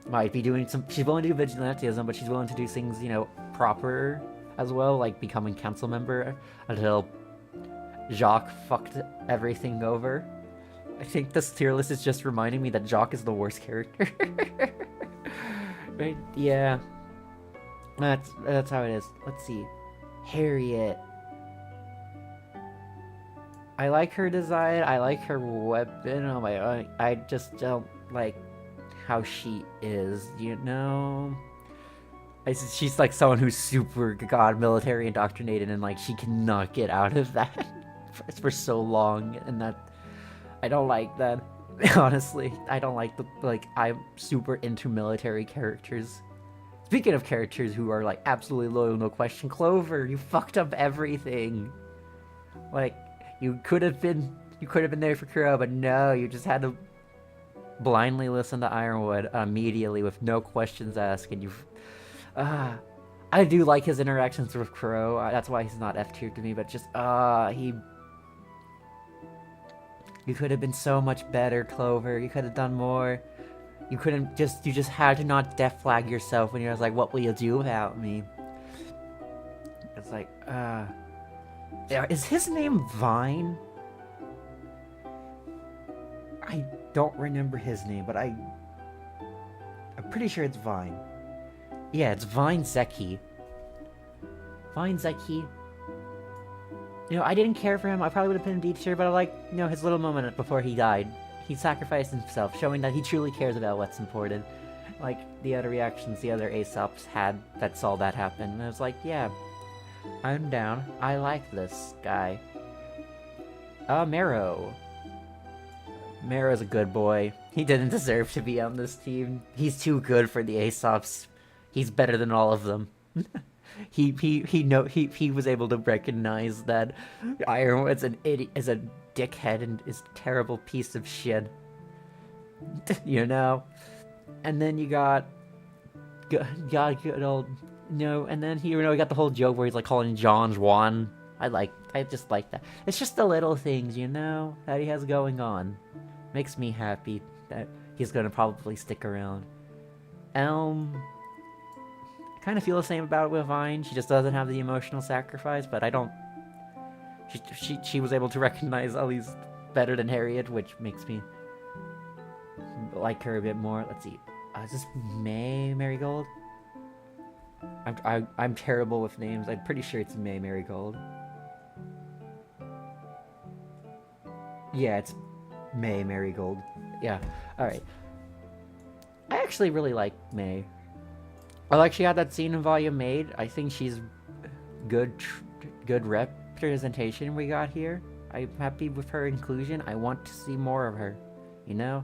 might be doing she's willing to do vigilantism, but she's willing to do things, you know, proper as well, like becoming council member until Jacques fucked everything over. I think this tier list is just reminding me that Jacques is the worst character. Right? Yeah. That's how it is. Let's see. Harriet. I like her design. I like her weapon. Oh my! I just don't like how she is. You know. She's like someone who's super military indoctrinated, and like she cannot get out of that for so long, and that I don't like that. Honestly, I don't like I'm super into military characters. Speaking of characters who are like absolutely loyal, no question, Clover, you fucked up everything. Like, you could have been there for Kuro, but no, you just had to blindly listen to Ironwood immediately with no questions asked, and I do like his interactions with Kuro. That's why he's not F tier to me, but just you could have been so much better, Clover. You could have done more. You just had to not death flag yourself when you're like, what will you do without me? It's like, is his name Vine? I don't remember his name, but I'm pretty sure it's Vine. Yeah, it's Vine Zeki. Vine Zeki. You know, I didn't care for him. I probably would have been in D tier, but I like, you know, his little moment before he died. He sacrificed himself, showing that he truly cares about what's important. Like, the other reactions the other Aesops had that saw that happen. And I was like, yeah, I'm down. I like this guy. Marrow. Marrow's a good boy. He didn't deserve to be on this team. He's too good for the Aesops. He's better than all of them. He was able to recognize that Ironwood's an idiot, is a dickhead, and is a terrible piece of shit. You know? And then you got good old, you know, and then he, you know, we got the whole joke where he's like calling John Juan. I just like that. It's just the little things, you know, that he has going on. Makes me happy that he's gonna probably stick around. Elm, I kind of feel the same about it with Vine. She just doesn't have the emotional sacrifice, but I don't. She was able to recognize Ellie's better than Harriet, which makes me like her a bit more. Let's see. Is this May Marigold? I'm terrible with names. I'm pretty sure it's May Marigold. Yeah, it's May Marigold. Yeah. All right. I actually really like May. I like she had that scene in Volume 8. I think she's good representation we got here. I'm happy with her inclusion. I want to see more of her, you know?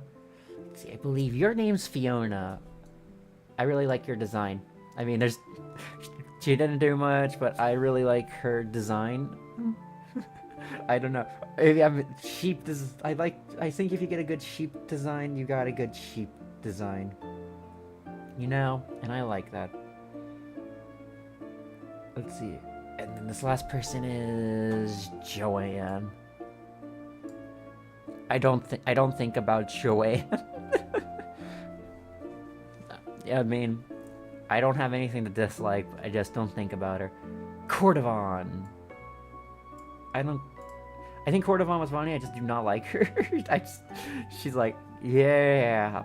Let's see, I believe your name's Fiona. I really like your design. I mean, she didn't do much, but I really like her design. I don't know. Maybe I'm sheep. I think if you get a good sheep design, you got a good sheep design. You know, and I like that. Let's see. And then this last person is Joanne. I don't think about Joanne. Yeah, I mean, I don't have anything to dislike. I just don't think about her. Cordovan. I think Cordovan was funny. I just do not like her. She's like, yeah,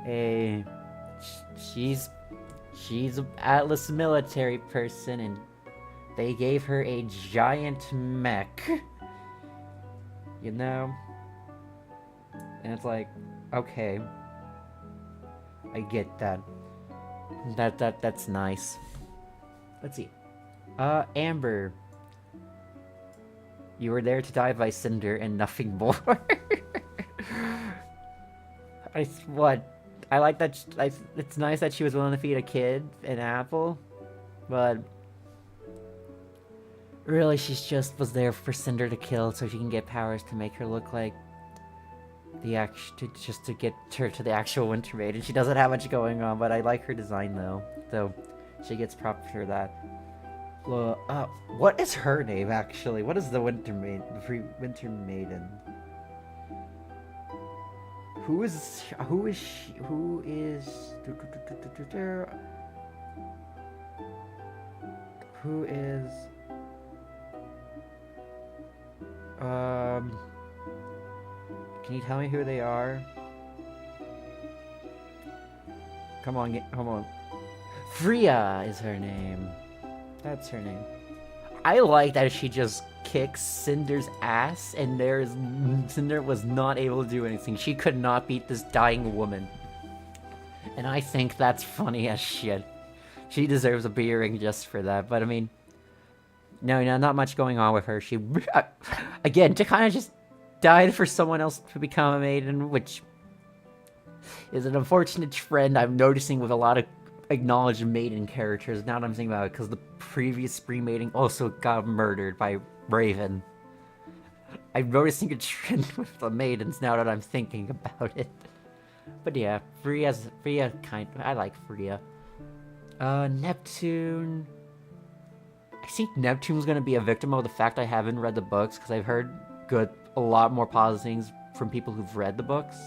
hey, she's an Atlas military person, and they gave her a giant mech. You know? And it's like, okay, I get that. That's nice. Let's see. Amber. You were there to die by Cinder and nothing more. I like that. It's nice that she was willing to feed a kid an apple, but really, she's just was there for Cinder to kill, so she can get powers to make her look like just to get her to the actual Winter Maiden. She doesn't have much going on, but I like her design though, so she gets props for that. Well, what is her name actually? What is the Winter Maiden? Winter Maiden. Who is she? Who is? Can you tell me who they are? Come on. Freya is her name. That's her name. I like that she just kicks Cinder's ass, and Cinder was not able to do anything. She could not beat this dying woman. And I think that's funny as shit. She deserves a B-ring just for that, but I mean, no, not much going on with her. She, again, to kind of just died for someone else to become a maiden, which is an unfortunate trend I'm noticing with a lot of acknowledged maiden characters, now that I'm thinking about it, because the previous Spree maiden also got murdered by Raven. I'm noticing a trend with the maidens now that I'm thinking about it. But yeah, Freya I like Freya. Neptune. I think Neptune's gonna be a victim of the fact I haven't read the books, because I've heard a lot more positive things from people who've read the books.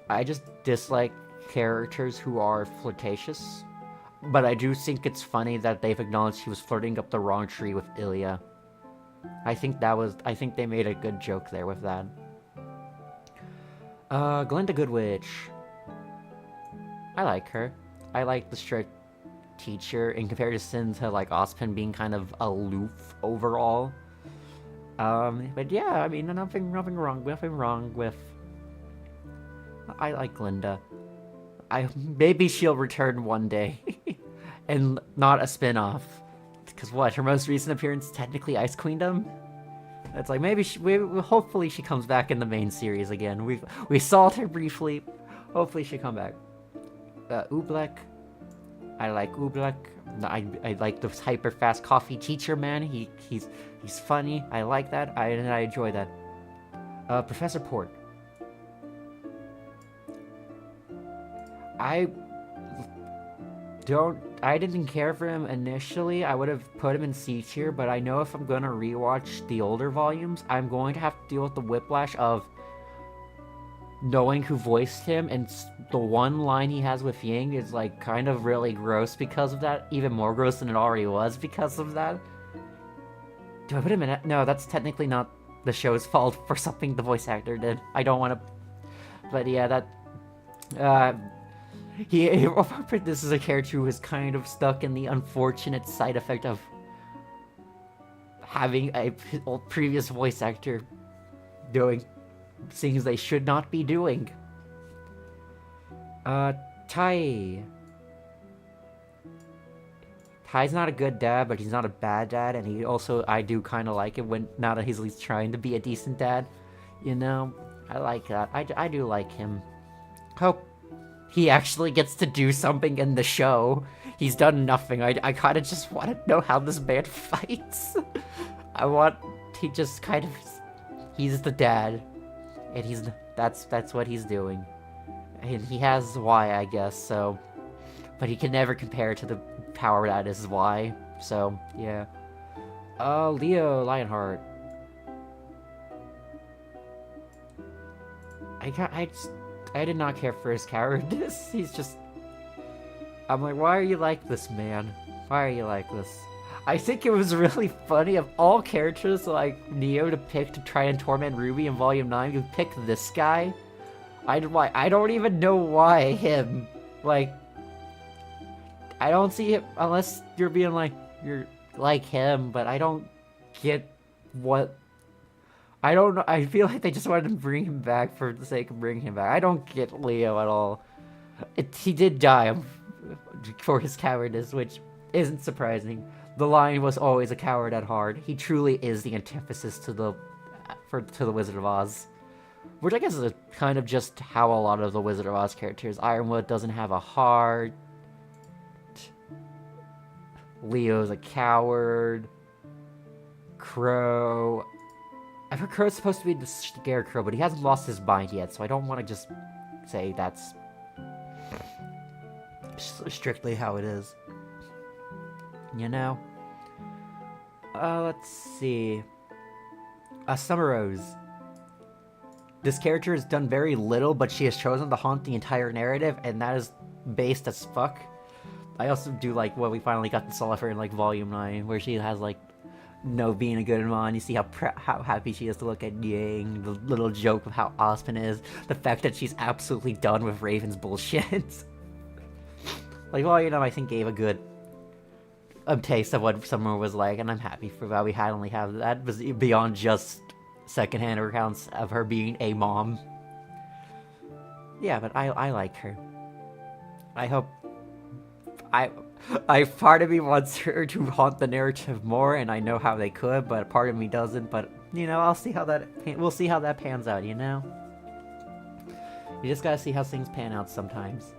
I just dislike characters who are flirtatious, but I do think it's funny that they've acknowledged he was flirting up the wrong tree with Ilya. I think they made a good joke there with that. Glinda Goodwitch. I like her. I like the strict teacher in comparison to like Ozpin being kind of aloof overall. But yeah, I mean, nothing wrong with. I like Glinda. Maybe she'll return one day, and not a spin-off. Because what, her most recent appearance technically Ice Queendom? It's like maybe hopefully she comes back in the main series again. We saw her briefly. Hopefully she'll come back. Oobleck. I like Oobleck. I like the hyper fast coffee teacher man. He's funny. I like that. I enjoy that. Professor Port. I didn't care for him initially. I would have put him in C tier, but I know if I'm gonna rewatch the older volumes, I'm going to have to deal with the whiplash of knowing who voiced him, and the one line he has with Ying is like kind of really gross because of that, even more gross than it already was because of that. Do I put him in it? No, that's technically not the show's fault for something the voice actor did. I don't want to, but yeah, that this is a character who is kind of stuck in the unfortunate side effect of having a previous voice actor doing things they should not be doing. Tai. Tai's not a good dad, but he's not a bad dad, and he also, I do kind of like it when, now that he's at least trying to be a decent dad. You know, I like that. I do like him. Hope he actually gets to do something in the show. He's done nothing. I kind of just want to know how this man fights. He just kind of, he's the dad, and that's what he's doing. And he has Y, I guess, so, but he can never compare to the power that is Y, so, yeah. Leo Lionheart. I did not care for his cowardice. He's just, I'm like, why are you like this, man? Why are you like this? I think it was really funny, of all characters like Neo to pick to try and torment Ruby in Volume 9, you pick this guy? I don't even know why him. Like, I don't see it unless you're being like, you're like him, but I don't get what... I don't know, I feel like they just wanted to bring him back for the sake of bringing him back. I don't get Leo at all. He did die for his cowardice, which isn't surprising. The Lion was always a coward at heart. He truly is the antithesis to the Wizard of Oz. Which I guess is kind of just how a lot of the Wizard of Oz characters. Ironwood doesn't have a heart. Leo's a coward. Crow. I've heard Crow's supposed to be the scarecrow, but he hasn't lost his mind yet, so I don't want to just say that's strictly how it is. You know? Let's see. Summer Rose. This character has done very little, but she has chosen to haunt the entire narrative, and that is based as fuck. I also do like what we finally got to saw her in like Volume 9, where she has like no being a good mom. You see how happy she is to look at Yang, the little joke of how Ospen is, the fact that she's absolutely done with Raven's bullshit. Like, well, you know, I think gave a good taste of what Summer was like, and I'm happy for that we only have that was beyond just secondhand accounts of her being a mom. Yeah, but I like her. I hope part of me wants her to haunt the narrative more, and I know how they could, but part of me doesn't. But you know, we'll see how that pans out. You know, you just gotta see how things pan out sometimes.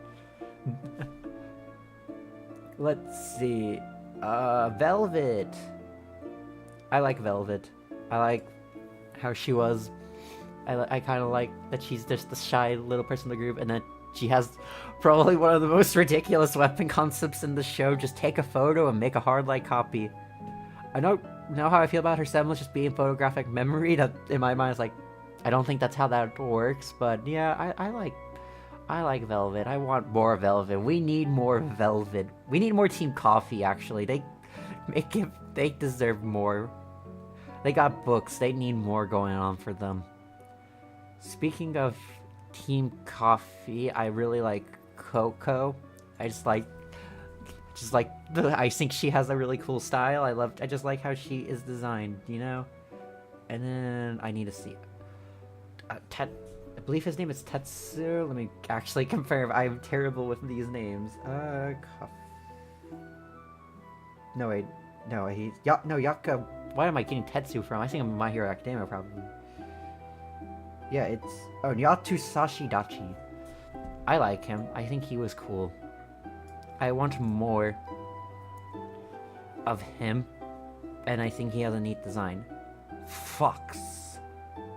Let's see. Velvet. I like Velvet. I like how she was. I kind of like that she's just the shy little person in the group, and that she has probably one of the most ridiculous weapon concepts in the show. Just take a photo and make a hard-light copy. I don't know how I feel about her semblance just being photographic memory. That, in my mind, is like, I don't think that's how that works, but yeah, I like Velvet. I want more Velvet. We need more Velvet. We need more Team Coffee, actually. They deserve more. They got books. They need more going on for them. Speaking of Team Coffee, I really like Coco. I think she has a really cool style. I just like how she is designed, you know? And then I need to see I believe his name is Tetsu. Let me actually confirm. I'm terrible with these names. No, wait. No, Yaka. Why am I getting Tetsu from? I think I'm My Hero Academia, probably. Yeah, it's... Oh, Nyatu Sashidachi. I like him. I think he was cool. I want more of him, and I think he has a neat design. Fox.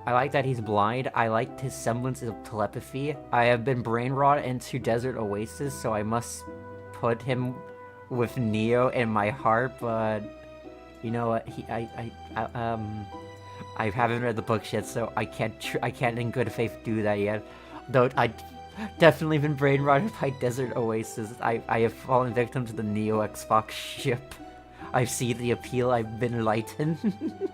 I like that he's blind. I liked his semblance of telepathy. I have been brain rot into Desert Oasis, so I must put him with Neo in my heart, but... You know what? I haven't read the books yet, so I can't in good faith do that yet. Though I definitely been brainrotted by Desert Oasis. I have fallen victim to the Neo Xbox ship. I see the appeal. I've been enlightened.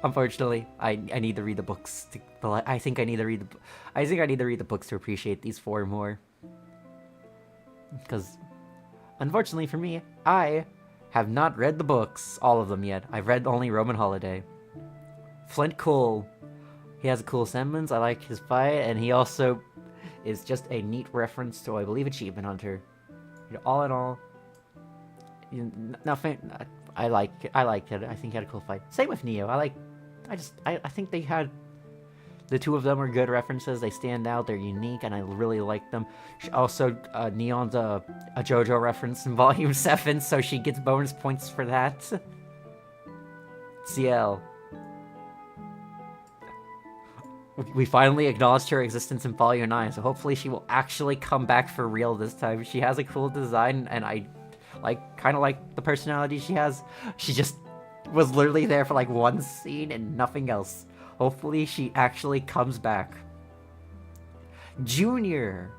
Unfortunately, I need to read the books. I think I need to read the books to appreciate these four more. Because, unfortunately for me, I have not read the books, all of them yet. I've read only Roman Holiday. Flint cool. He has a cool semblance. I like his fight, and he also is just a neat reference to, I believe, Achievement Hunter. All in all, nothing. I liked it. I think he had a cool fight. Same with Neo. I think they had. The two of them are good references. They stand out. They're unique, and I really like them. Also, Neon's a JoJo reference in Volume 7, so she gets bonus points for that. CL. We finally acknowledged her existence in Volume 9, so hopefully she will actually come back for real this time. She has a cool design, and I kind of like the personality she has. She just was literally there for like one scene and nothing else. Hopefully she actually comes back. Junior!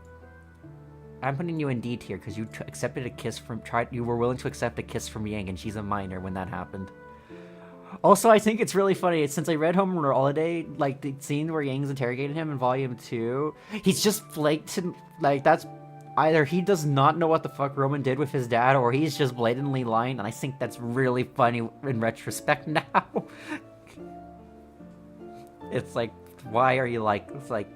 I'm putting you in D tier because you accepted a kiss from... You were willing to accept a kiss from Yang, and she's a minor when that happened. Also, I think it's really funny, since I read Home Holiday, like, the scene where Yang's interrogating him in Volume 2, he's just blatant, like, that's... Either he does not know what the fuck Roman did with his dad, or he's just blatantly lying, and I think that's really funny in retrospect now. It's like, why are you like... It's like,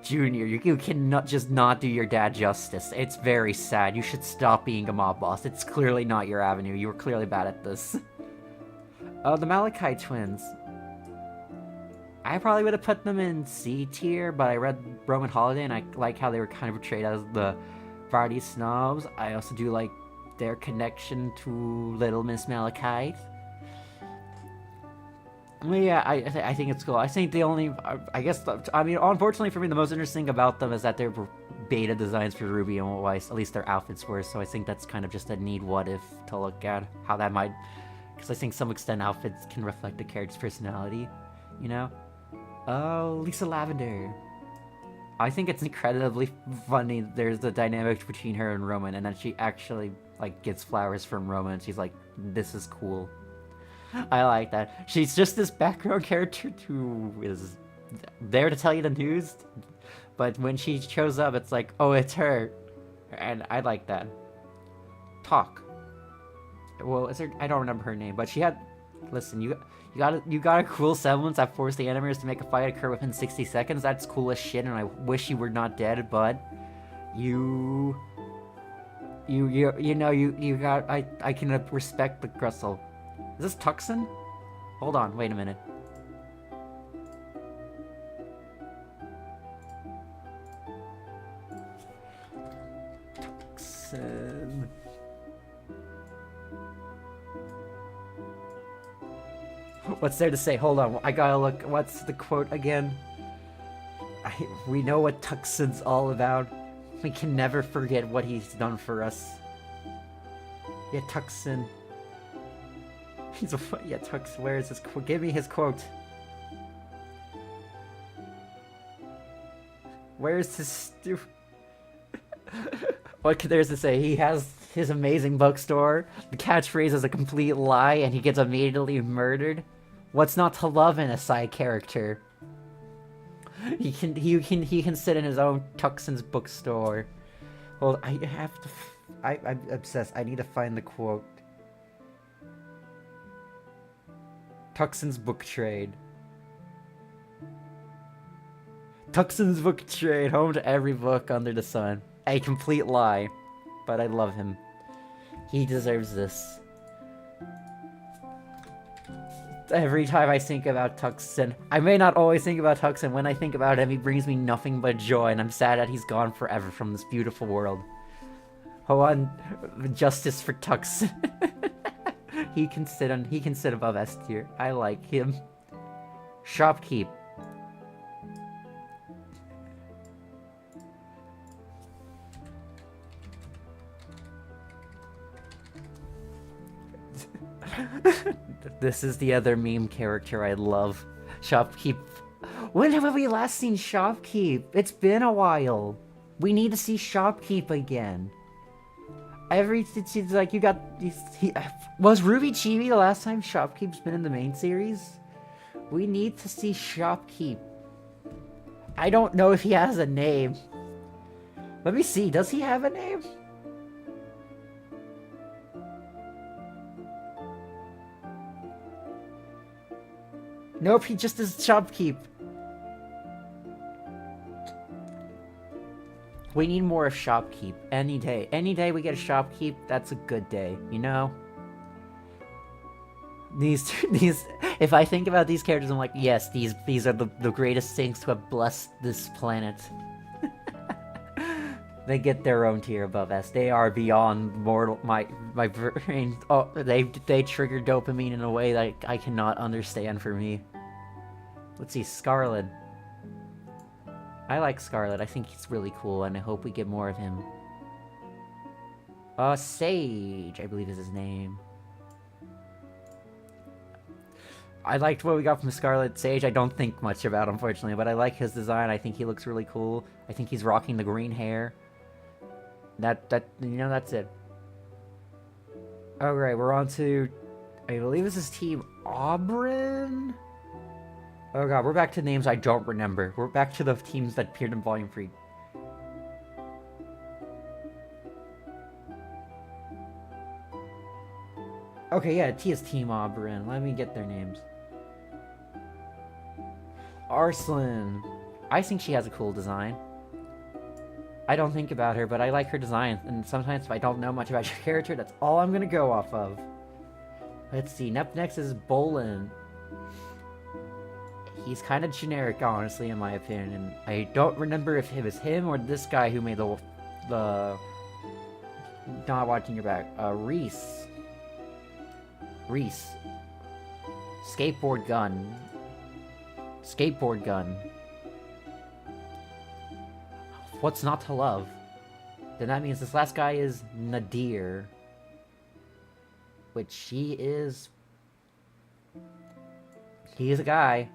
Junior, you cannot just not do your dad justice. It's very sad. You should stop being a mob boss. It's clearly not your avenue. You were clearly bad at this. The Malachi twins. I probably would have put them in C tier, but I read Roman Holiday and I like how they were kind of portrayed as the Vardy snobs. I also do like their connection to Little Miss Malachite. Yeah, I think it's cool. I think the only, I guess, I mean, unfortunately for me, the most interesting thing about them is that they're beta designs for RWBY and I, at least their outfits were, so I think that's kind of just a neat what-if to look at, how that might, because I think some extent outfits can reflect a character's personality, you know? Oh, Lisa Lavender. I think it's incredibly funny, there's the dynamic between her and Roman, and then she actually, like, gets flowers from Roman, and she's like, this is cool. I like that. She's just this background character who is there to tell you the news, but when she shows up, it's like, oh, it's her, and I like that. Talk. Well, is there? I don't remember her name, but she had. Listen, you got a cool semblance that forced the animators to make a fight occur within 60 seconds. That's cool as shit, and I wish you were not dead, but you know you got. I can respect the Grustle. Is this Tuxin? Hold on, wait a minute. Tuxin. What's there to say? Hold on, I gotta look. What's the quote again? We know what Tuxin's all about. We can never forget what he's done for us. Yeah, Tuxin. He's a yeah, Tux. Where is his quote? Give me his quote. Where's his What could there's to say? He has his amazing bookstore. The catchphrase is a complete lie, and he gets immediately murdered. What's not to love in a side character? He can sit in his own Tuxin's bookstore. Well, I have to. I'm obsessed. I need to find the quote. Tuxin's book trade. Tuxin's book trade, home to every book under the sun. A complete lie, but I love him. He deserves this. Every time I think about Tuxin, I may not always think about Tuxin. When I think about him, he brings me nothing but joy, and I'm sad that he's gone forever from this beautiful world. Hold on, justice for Tuxin. He can sit above S tier. I like him. Shopkeep. This is the other meme character I love. Shopkeep When have we last seen Shopkeep? It's been a while. We need to see Shopkeep again. It's like you got... was Ruby Chibi the last time Shopkeep's been in the main series? We need to see Shopkeep. I don't know if he has a name. Let me see, does he have a name? Nope, he just is Shopkeep. We need more of Shopkeep. Any day. Any day we get a Shopkeep, that's a good day, you know? These, if I think about these characters, I'm like, yes, these are the greatest things to have blessed this planet. They get their own tier above us. They are beyond mortal, my brain, oh, they trigger dopamine in a way that I cannot understand for me. Let's see, Scarlet. I like Scarlet. I think he's really cool, and I hope we get more of him. Sage, I believe is his name. I liked what we got from Scarlet. Sage, I don't think much about, unfortunately, but I like his design. I think he looks really cool. I think he's rocking the green hair. You know, that's it. Alright, we're on to... I believe this is Team Auburn? Oh god, we're back to names I don't remember. We're back to the teams that appeared in Volume 3. Okay, yeah, T is Team Auburn. Let me get their names. Arslan. I think she has a cool design. I don't think about her, but I like her design. And sometimes if I don't know much about your character, that's all I'm gonna go off of. Let's see, next is Bolin. He's kind of generic, honestly, in my opinion. I don't remember if it was him or this guy who made the not watching your back. Reese. Skateboard gun. What's not to love? Then that means this last guy is Nadir. Which he is a guy.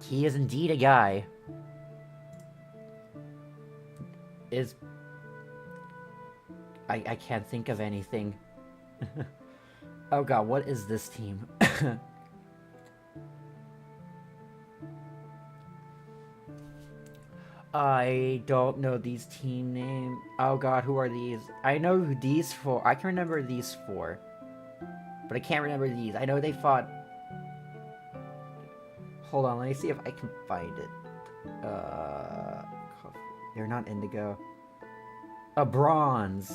He is indeed a guy. I can't think of anything. Oh god, what is this team? I don't know these team names. Oh god, who are these? I know who these four... I can remember these four. But I can't remember these. I know they fought... Hold on, let me see if I can find it. They're not Indigo. Bronze.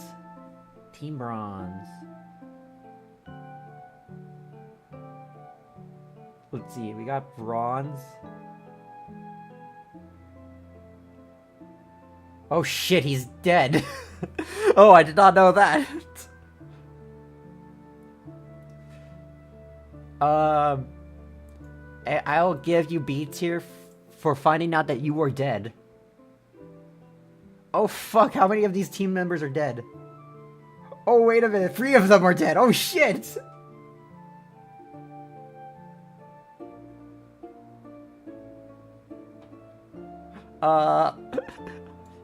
Team Bronze. Let's see, we got Bronze. Oh shit, he's dead. Oh, I did not know that. I'll give you B tier for finding out that you were dead. Oh fuck, how many of these team members are dead? Oh wait a minute, 3 of them are dead. Oh shit.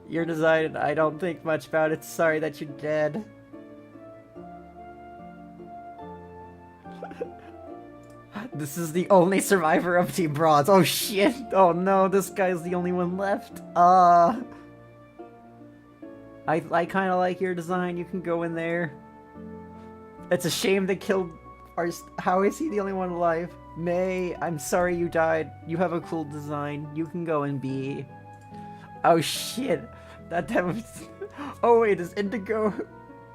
Your design, I don't think much about it. Sorry that you're dead. This is the only survivor of Team Bronze. Oh shit! Oh no, this guy's the only one left. I kind of like your design. You can go in there. It's a shame they killed our... How is he the only one alive? May, I'm sorry you died. You have a cool design. You can go and be... Oh shit. That was... Oh wait, is Indigo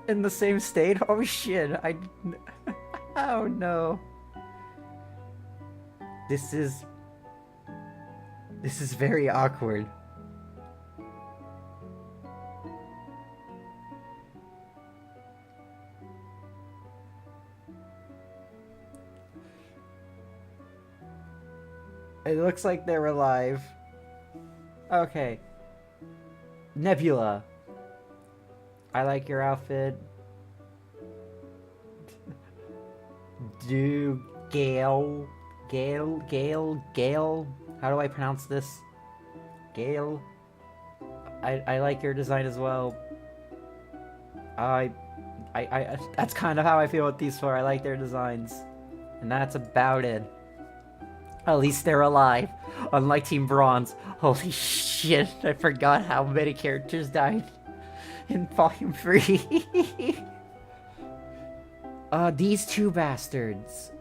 in the same state? Oh shit, Oh no. This is very awkward. It looks like they're alive. Okay. Nebula. I like your outfit. Do Gale. How do I pronounce this? Gale. I like your design as well. That's kind of how I feel with these four. I like their designs. And that's about it. At least they're alive. Unlike Team Bronze. Holy shit, I forgot how many characters died in Volume 3. These two bastards.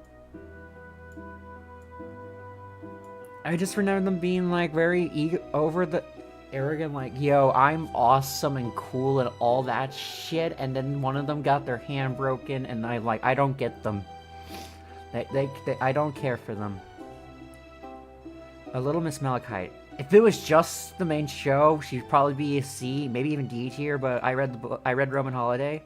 I just remember them being, like, very over the arrogant, like, yo, I'm awesome and cool and all that shit, and then one of them got their hand broken, and I'm like, I don't get them. I don't care for them. A Little Miss Malachite. If it was just the main show, she'd probably be a C, maybe even D tier, but I read Roman Holiday.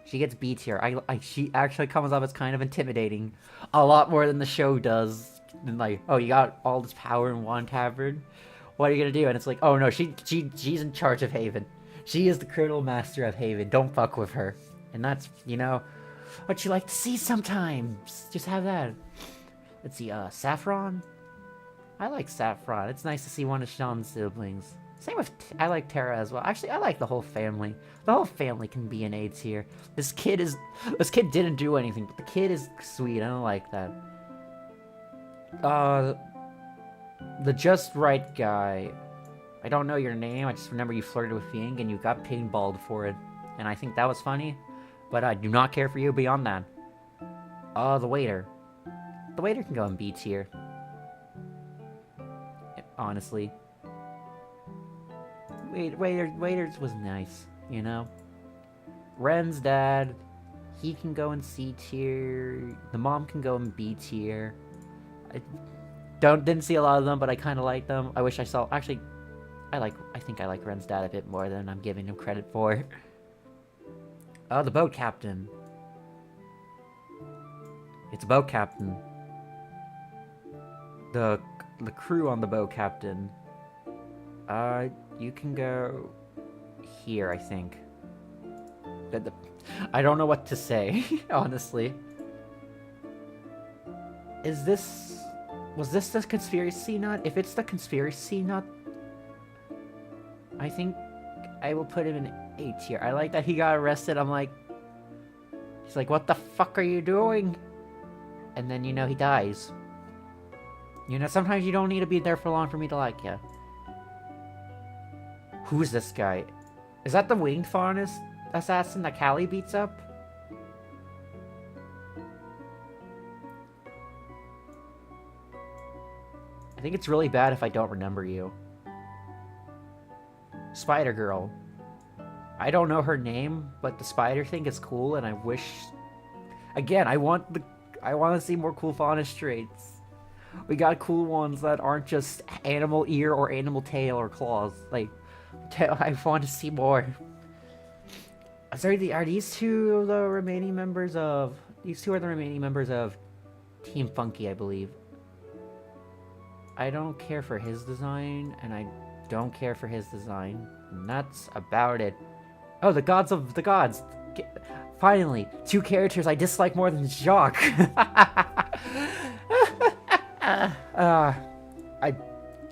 She gets B tier. She actually comes up as kind of intimidating. A lot more than the show does. And like, oh, you got all this power in one tavern? What are you gonna do? And it's like, oh no, she's in charge of Haven. She is the criminal master of Haven. Don't fuck with her. And that's, you know, what you like to see sometimes. Just have that. Let's see, Saffron? I like Saffron. It's nice to see one of Sean's siblings. Same with, I like Tara as well. Actually, I like the whole family. The whole family can be an A tier. This kid didn't do anything, but the kid is sweet. I don't like that. The Just Right guy. I don't know your name. I just remember you flirted with Ying and you got pinballed for it. And I think that was funny. But I do not care for you beyond that. The waiter. The waiter can go in B tier. Honestly. Waiters was nice, you know? Ren's dad, he can go in C tier. The mom can go in B tier. Didn't see a lot of them, but I kind of like them. I wish I saw. Actually, I think I like Ren's dad a bit more than I'm giving him credit for. Oh, the boat captain. It's a boat captain. The crew on the boat captain. You can go here, I think. I don't know what to say, honestly. Was this the conspiracy nut? If it's the conspiracy nut, I think I will put him in A tier. I like that he got arrested. I'm like, he's like, what the fuck are you doing? And then, you know, he dies. You know, sometimes you don't need to be there for long for me to like you. Who's this guy? Is that the winged fawn assassin that Callie beats up? I think it's really bad if I don't remember you. Spider Girl. I don't know her name, but the spider thing is cool, and I wish... Again, I want to see more cool fauna traits. We got cool ones that aren't just animal ear or animal tail or claws. Like, I want to see more. Sorry, are these two the remaining members of... These two are the remaining members of Team Funky, I believe. I don't care for his design, and I don't care for his design. And that's about it. Oh, the gods of the gods. Finally, two characters I dislike more than Jacques.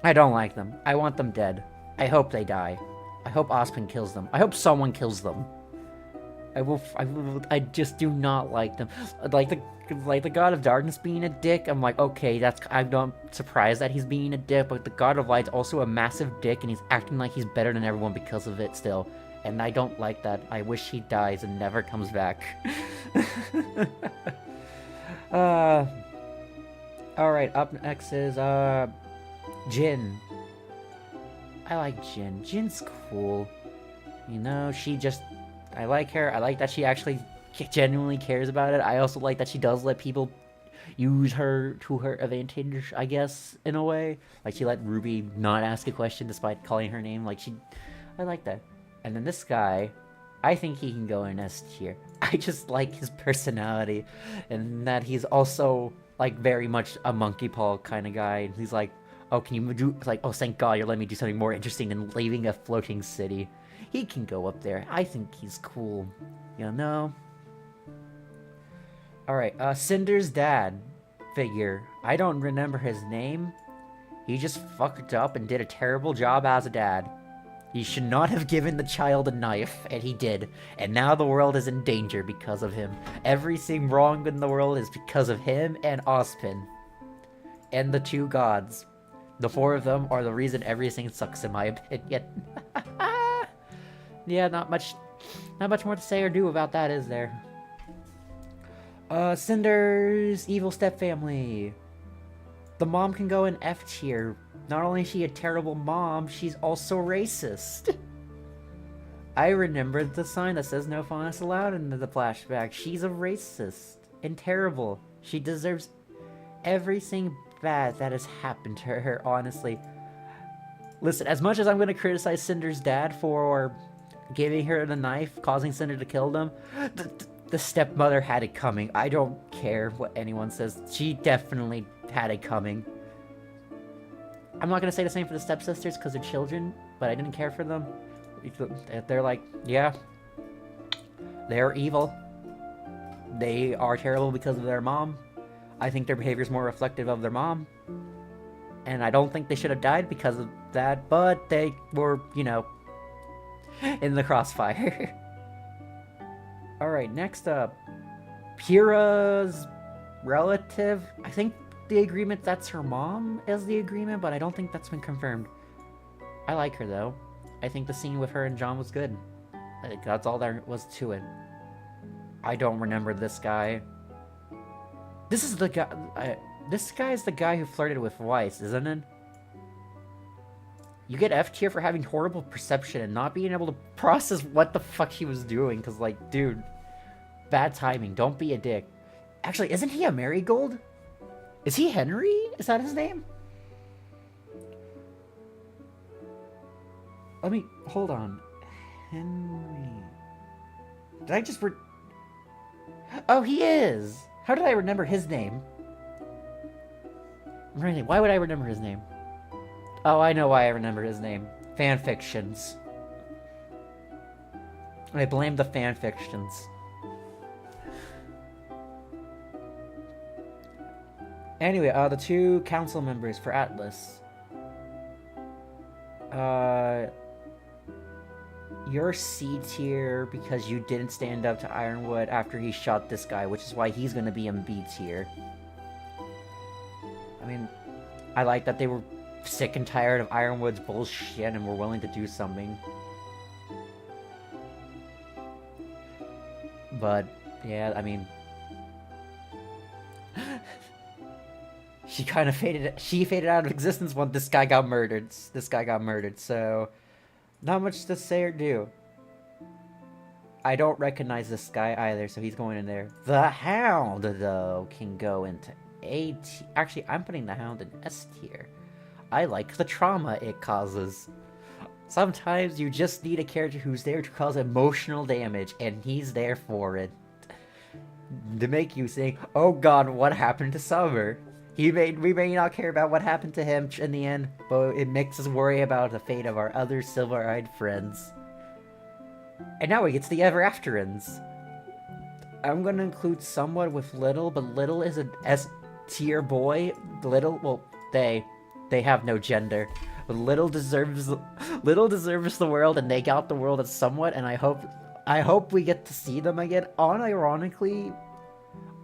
I don't like them. I want them dead. I hope they die. I hope Ospen kills them. I hope someone kills them. I just do not like them. Like the God of Darkness being a dick, I'm like, okay, I'm not surprised that he's being a dick, but the God of Light's also a massive dick, and he's acting like he's better than everyone because of it still. And I don't like that. I wish he dies and never comes back. Alright, up next is, Jin. I like Jin. Jin's cool. You know, I like her. I like that she actually genuinely cares about it. I also like that she does let people use her to her advantage, I guess, in a way. Like, she let Ruby not ask a question despite calling her name. Like, I like that. And then this guy, I think he can go in S tier. I just like his personality, and that he's also, like, very much a monkey paw kind of guy. And he's like, oh, can you do... It's like, oh, thank God you're letting me do something more interesting than leaving a floating city. He can go up there. I think he's cool. You know? Alright, Cinder's dad figure. I don't remember his name. He just fucked up and did a terrible job as a dad. He should not have given the child a knife, and he did. And now the world is in danger because of him. Everything wrong in the world is because of him and Ozpin. And the two gods. The four of them are the reason everything sucks, in my opinion. Yeah, not much more to say or do about that, is there? Cinder's evil stepfamily. The mom can go in F tier. Not only is she a terrible mom, she's also racist. I remembered the sign that says no fondness allowed in the flashback. She's a racist and terrible. She deserves everything bad that has happened to her, honestly. Listen, as much as I'm going to criticize Cinder's dad for giving her the knife, causing Cinder to kill them, the stepmother had it coming. I don't care what anyone says. She definitely had it coming. I'm not going to say the same for the stepsisters because they're children, but I didn't care for them. They're like, yeah, they're evil. They are terrible because of their mom. I think their behavior is more reflective of their mom. And I don't think they should have died because of that, but they were, you know, in the crossfire. Alright, next up. Pyrrha's relative. I think the agreement that's her mom is the agreement, but I don't think that's been confirmed. I like her, though. I think the scene with her and John was good. I think that's all there was to it. I don't remember this guy. This is the guy... this guy is the guy who flirted with Weiss, isn't it? You get F tier for having horrible perception and not being able to process what the fuck he was doing. Because, like, dude, bad timing. Don't be a dick. Actually, isn't he a marigold? Is he Henry? Is that his name? Let me... hold on. Henry... Did I just... oh, he is! How did I remember his name? Really, why would I remember his name? Oh, I know why I remember his name. Fanfictions. I blame the fanfictions. Anyway, the two council members for Atlas. You're C tier because you didn't stand up to Ironwood after he shot this guy, which is why he's gonna be in B tier. I mean, I like that they were sick and tired of Ironwood's bullshit and were willing to do something. But, yeah, I mean... she kind of faded out of existence when this guy got murdered. So... not much to say or do. I don't recognize this guy either, so he's going in there. The Hound, though, can go into A tier. Actually, I'm putting the Hound in S tier. I like the trauma it causes. Sometimes you just need a character who's there to cause emotional damage, and he's there for it. To make you think, oh god, what happened to Summer? We may not care about what happened to him in the end, but it makes us worry about the fate of our other silver-eyed friends. And now we get to the Ever Afterins. I'm gonna include somewhat with Little, but Little is an S-tier boy. Little, well, they have no gender. But Little deserves the world, and they got the world as somewhat, and I hope we get to see them again. Unironically,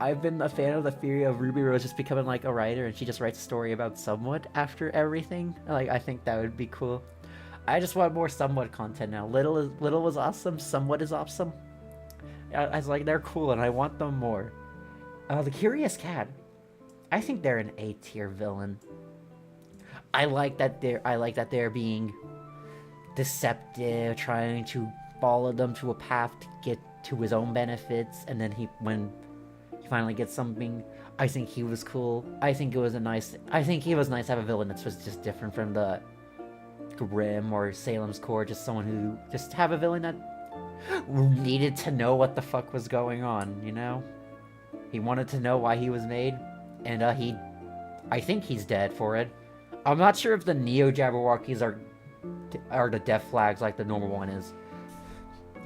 I've been a fan of the theory of Ruby Rose just becoming like a writer and she just writes a story about Somewhat after everything. Like, I think that would be cool. I just want more Somewhat content now. Little was awesome, Somewhat is awesome. I was like, they're cool and I want them more. The Curious Cat. I think they're an A tier villain. I like that they're being deceptive, trying to follow them to a path to get to his own benefits, and then when he finally gets something, I think he was cool. I think he was nice to have a villain that was just different from the Grimm or Salem's Core, just someone who just have a villain that needed to know what the fuck was going on, you know? He wanted to know why he was made, and I think he's dead for it. I'm not sure if the Neo Jabberwockies are the death flags like the normal one is.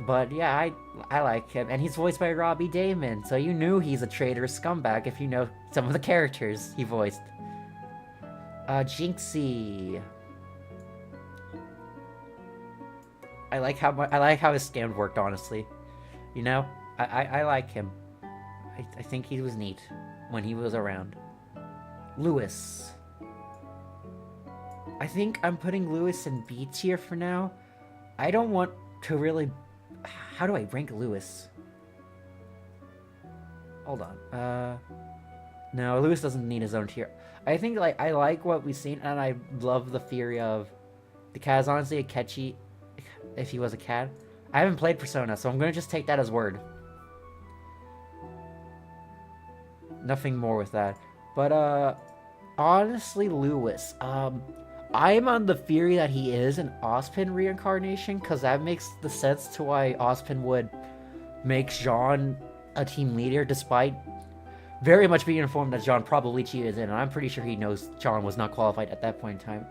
But yeah, I like him, and he's voiced by Robbie Damon, so you knew he's a traitorous scumbag if you know some of the characters he voiced. Jinxie. I like how his stand worked, honestly. You know, I like him. I think he was neat when he was around. Lewis. I think I'm putting Lewis in B tier for now. I don't want to really... How do I rank Lewis? Hold on. No, Lewis doesn't need his own tier. I think, like, I like what we've seen, and I love the theory of... The cat is honestly a catchy... If he was a cat. I haven't played Persona, so I'm gonna just take that as word. Nothing more with that. But, honestly, Lewis, I'm on the theory that he is an Ozpin reincarnation, because that makes the sense to why Ozpin would make Jean a team leader, despite very much being informed that Jean probably cheated in, and I'm pretty sure he knows Jean was not qualified at that point in time.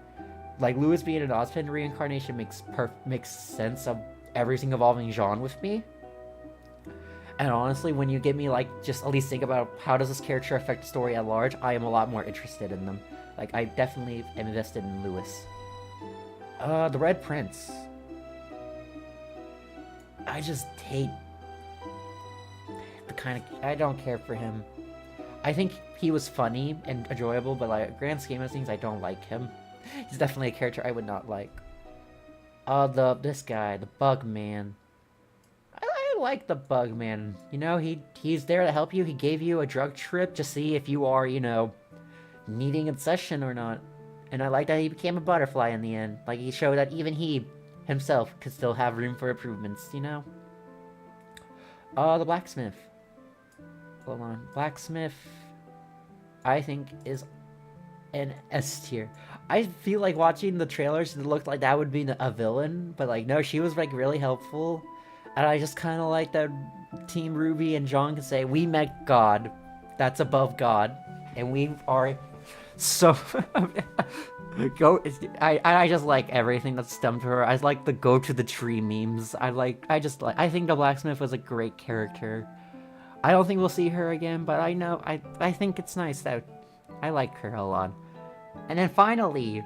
Like, Lewis being an Ozpin reincarnation makes sense of everything involving Jean with me. And honestly, when you get me, like, just at least think about how does this character affect the story at large, I am a lot more interested in them. Like, I definitely am invested in Lewis. The Red Prince. I just hate the kind of... I don't care for him. I think he was funny and enjoyable, but, like, grand scheme of things, I don't like him. He's definitely a character I would not like. This guy, the Bug Man. I like the Bug Man. You know, he's there to help you. He gave you a drug trip to see if you are, you know, needing a session or not. And I like that he became a butterfly in the end. Like, he showed that even he himself could still have room for improvements, you know? The Blacksmith. Hold on. Blacksmith, I think, is an S tier. I feel like watching the trailers, it looked like that would be a villain, but like, no, she was like really helpful. And I just kind of like that Team RWBY and John can say, we met God. That's above God. And we are so... I just like everything that's stemmed to her. I like the go to the tree memes. I think the Blacksmith was a great character. I don't think we'll see her again, but I think it's nice that I like her a lot. And then finally,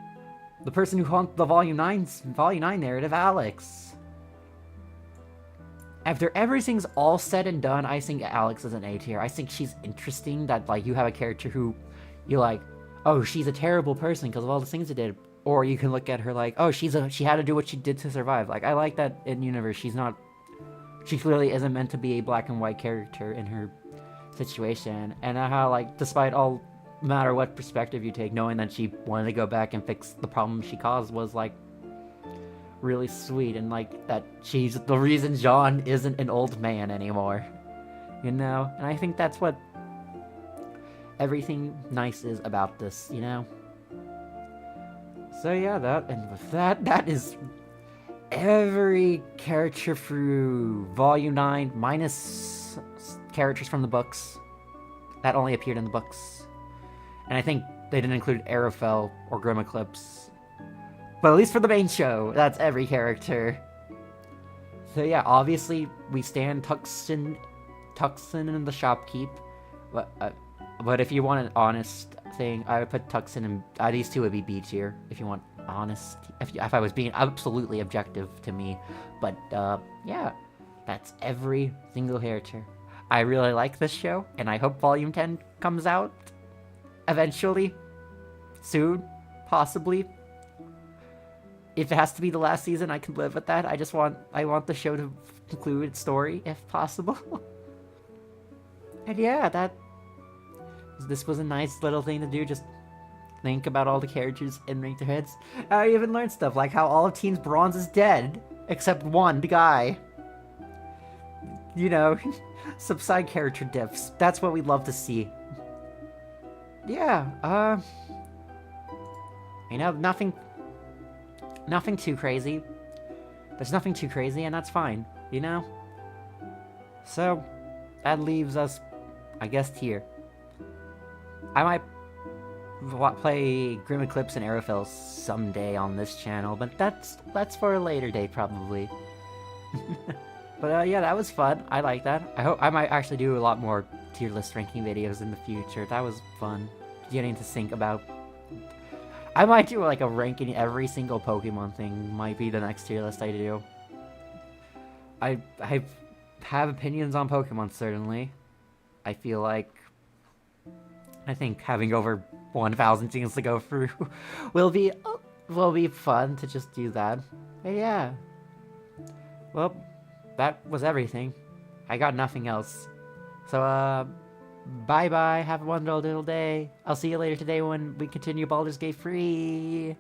the person who haunted the Volume 9 narrative, Alex. After everything's all said and done, I think Alex is an A tier. I think she's interesting that, like, you have a character who you're like, oh, she's a terrible person because of all the things she did. Or you can look at her like, oh, she had to do what she did to survive. Like, I like that in universe. She clearly isn't meant to be a black and white character in her situation. And how, like, despite all matter what perspective you take, knowing that she wanted to go back and fix the problem she caused was, like, really sweet. And, like, that she's the reason John isn't an old man anymore, you know? And I think that's what everything nice is about this, you know? So yeah, that is every character through Volume 9 minus characters from the books that only appeared in the books. And I think they didn't include Arrowfell or Grim Eclipse. But at least for the main show, that's every character. So yeah, obviously, we stand Tuxin and the Shopkeep. But if you want an honest thing, I would put Tuxin and... these two would be B tier, if you want honest... If I was being absolutely objective to me. But, yeah. That's every single character. I really like this show, and I hope Volume 10 comes out eventually, soon, possibly. If it has to be the last season, I can live with that. I want the show to conclude its story, if possible. And yeah, this was a nice little thing to do, just think about all the characters and make their heads. I even learned stuff, like how all of Team Bronze is dead, except one guy. You know, some side character diffs. That's what we'd love to see. Yeah, you know, nothing too crazy. There's nothing too crazy, and that's fine, you know? So, that leaves us, I guess, here. I might play Grim Eclipse and Arrowfell someday on this channel, but that's for a later date, probably. But yeah, that was fun. I like that. I hope I might actually do a lot more tier list ranking videos in the future. That was fun. Getting to think about. I might do like a ranking every single Pokemon thing. Might be the next tier list I do. I have opinions on Pokemon certainly. I feel like I think having over 1,000 teams to go through will be fun to just do that. But yeah. Well, that was everything. I got nothing else. So bye bye. Have a wonderful little day. I'll see you later today when we continue Baldur's Gate 3.